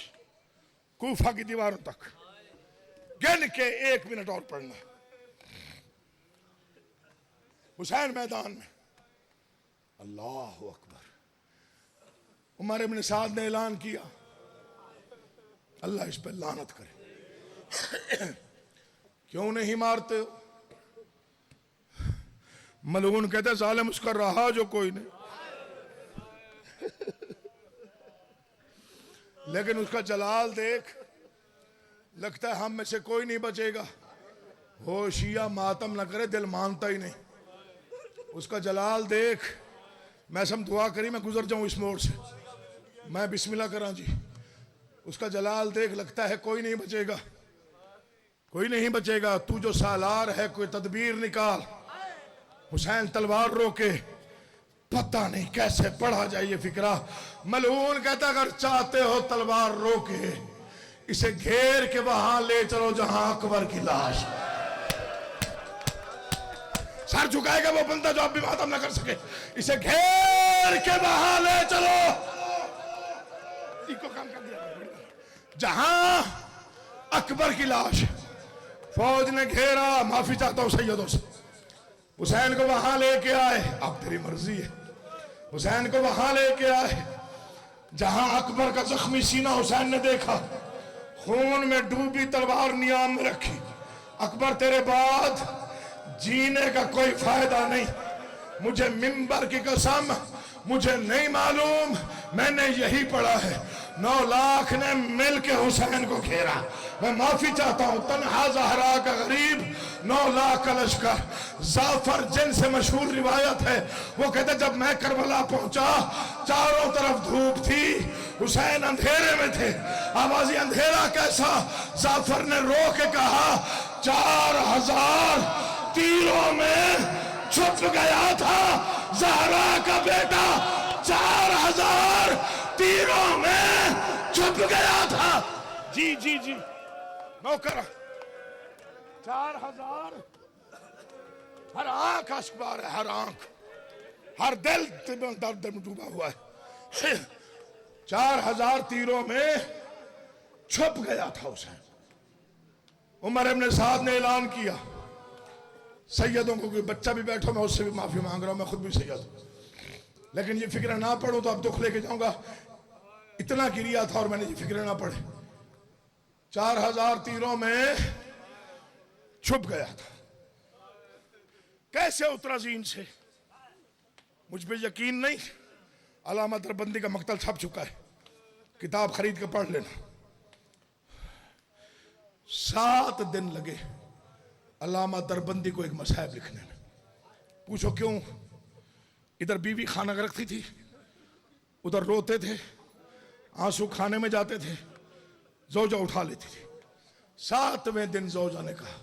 Speaker 1: कूफा की दीवारों तक गिन के 1 मिनट और पढ़ना। हुसैन मैदान में, अल्लाह अकबर। उमर इब्न साद ने ऐलान किया, अल्लाह इस पर लानत करे, क्यों नहीं मारते हो? मलून कहते जालिम उसका रहा जो कोई नहीं, लेकिन उसका जलाल देख, लगता है हम में से कोई नहीं बचेगा। होशिया मातम न करे, दिल मानता ही नहीं। उसका जलाल देख। मैं सब दुआ करी मैं गुजर जाऊं इस मोड़ से। मैं बिस्मिल्लाह करा जी, उसका जलाल देख लगता है कोई नहीं बचेगा, कोई नहीं बचेगा। तू जो सालार है कोई तदबीर निकाल। हुसैन तलवार रोके, पता नहीं कैसे पढ़ा जाए ये फिक्रा। मलऊन कहता अगर चाहते हो तलवार रोके, इसे घेर के वहां ले चलो जहां अकबर की लाश। सर झुकाएगा वो बंदा जो आप भी मातम ना कर सके। इसे घेर के वहां ले चलो, इको काम कर दिया, जहां अकबर की लाश। फौज ने घेरा, माफी चाहता हूं सैयदों से, हुसैन को वहां लेके आए, अब तेरी मर्जी है। हुसैन को वहां लेके आए जहां अकबर का जख्मी सीना हुसैन ने देखा, खून में डूबी तलवार नियाम में रखी। अकबर तेरे बाद जीने का कोई फायदा नहीं, मुझे मिंबर की कसम मुझे नहीं मालूम, मैंने यही पढ़ा है। 9 लाख ने मिलके हुसैन को घेरा। मैं माफी चाहता हूं, तन्हा ज़हरा का गरीब 9 लाख का लश्कर। जाफर जिनसे मशहूर रिवायत है, वो कहते जब मैं करबला पहुंचा चारों तरफ धूप थी, हुसैन अंधेरे में थे। आवाज़ी अंधेरा कैसा? जाफर ने रो के कहा 4000 तीरों में छुप गया था ज़हरा का बेटा, 4000 तीरों में छुप गया था। जी जी जी नौकर, 4000 हर आंख अश्कबार है, हर आंख, हर दिल दर्द में डूबा हुआ है। 4000 तीरों में छुप गया था हुसैन। उमर इब्न साद ने ऐलान किया, सैयदों को कोई बच्चा भी बैठो, मैं उससे भी माफी मांग रहा हूं, मैं खुद भी सैयद हूं, लेकिन ये फिक्र ना पढ़ूं तो अब दुख लेके जाऊंगा। इतना गिरिया था और मैंने ये फिक्र ना पढ़े। 4000 तीरों में छुप गया था। कैसे उतरा जीन से, मुझ पे यकीन नहीं। अलामा दरबंदी का मकतल छप चुका है, किताब खरीद के पढ़ लेना। 7 दिन लगे अलामा दरबंदी को एक मसाइब लिखने में। पूछो क्यों? इधर बीवी खाना रखती थी, उधर रोते थे, आंसू खाने में जाते थे, जोजा उठा लेती थी। 7वें दिन जोजा ने कहा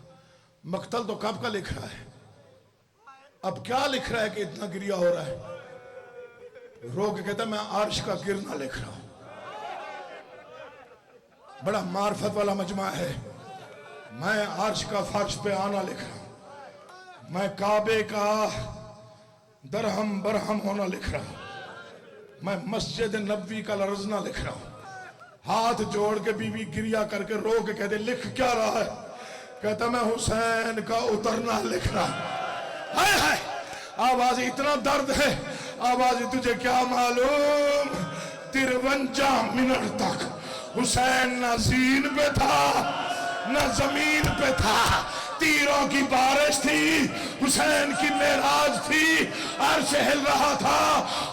Speaker 1: मकतल तो कब का लिख रहा है, अब क्या लिख रहा है कि इतना गिरिया हो रहा है? रो के कहता मैं आर्श का गिरना लिख रहा हूं। बड़ा मार्फत वाला मजमा है। मैं आर्श का फर्श पे आना लिख रहा हूं, मैं काबे का दरहम बरहम होना लिख रहा हूं, मैं मस्जिद नबवी का लरजना लिख रहा हूं। हाथ जोड़ के बीवी गिरिया करके रो के कहते लिख क्या रहा है? कहता मैं हुसैन का उतरना लिख रहा हूं। हाय हाय, आवाज इतना दर्द है, आवाज तुझे क्या मालूम। 53 मिनट तक हुसैन न जीन पे था न जमीन पे था, तीरों की बारिश थी, हुसैन की मेराज थी, अर्श हिल रहा था,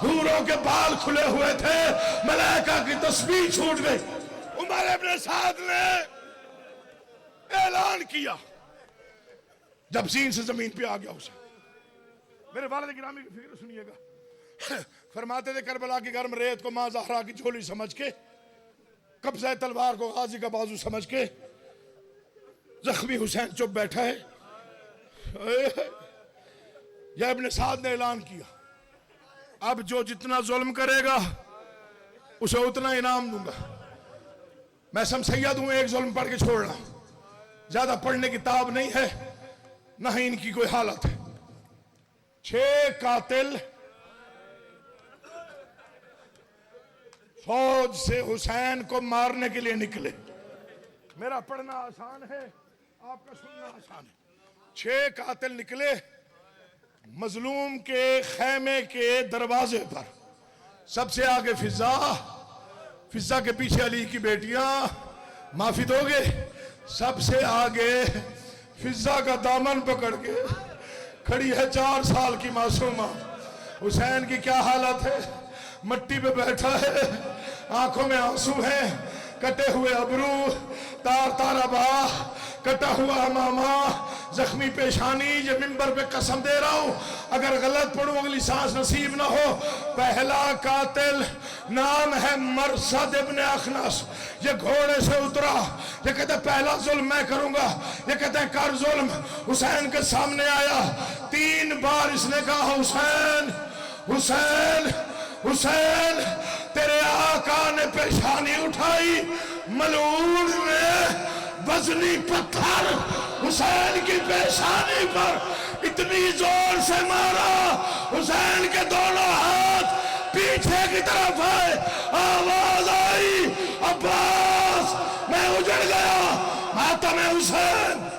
Speaker 1: हूरों के बाल खुले हुए थे, मलाइका की तस्बीह छूट गई। उमर इब्न साद ने ऐलान किया जब जीन से जमीन पे आ गया हुसैन। मेरे वालिद गिरामी की फिक्र सुनिएगा। फरमाते थे करबला के घर में रेत को मां ज़हरा की झोली समझ के, कब्ज़े तलवार को गाजी का बाजू समझ के, जख्मी हुसैन चुप बैठा है। यह इब्न साद ने ऐलान किया अब जो जितना जुल्म करेगा उसे उतना इनाम दूंगा। मैं सैयद हूं, एक जुल्म पढ़ के छोड़ना, ज्यादा पढ़ने की ताब नहीं है, ना ही इनकी कोई हालत है। 6 कातिल फौज से हुसैन को मारने के लिए निकले। मेरा पढ़ना आसान है, आपका सुनना आसान है। 6 कातिल निकले मजलूम के खैमे के दरवाजे पर। सबसे आगे फिजा, फिजा के पीछे अली की बेटियां, माफी दोगे? सबसे आगे फिजा का दामन पकड़ के खड़ी है 4 साल की मासूमा। हुसैन की क्या हालत है, मट्टी पे बैठा है, आंखों में आंसू हैं, कटे हुए अबरू, तार तारा बाह, कटा हुआ मामा, जख्मी पेशानी, ये मिंबर पे कसम दे रहा हूं अगर गलत पढ़ूं अगली सांस नसीब ना हो। पहला कातिल नाम है मरसद इब्न अखनस। ये घोड़े से उतरा, ये कहते पहला जुल्म मैं करूंगा, ये कहते हैं कर जुल्म। हुसैन के सामने आया, 3 बार इसने कहा हुसैन हुसैन हुसैन। तेरे आका ने पेशानी उठाई, मलऊन ने वजनी पत्थर हुसैन की पेशानी पर इतनी जोर से मारा, हुसैन के दोनों हाथ पीछे की तरफ आए। आवाज आई, अब्बास मैं उजड़ गया, मातम हुसैन।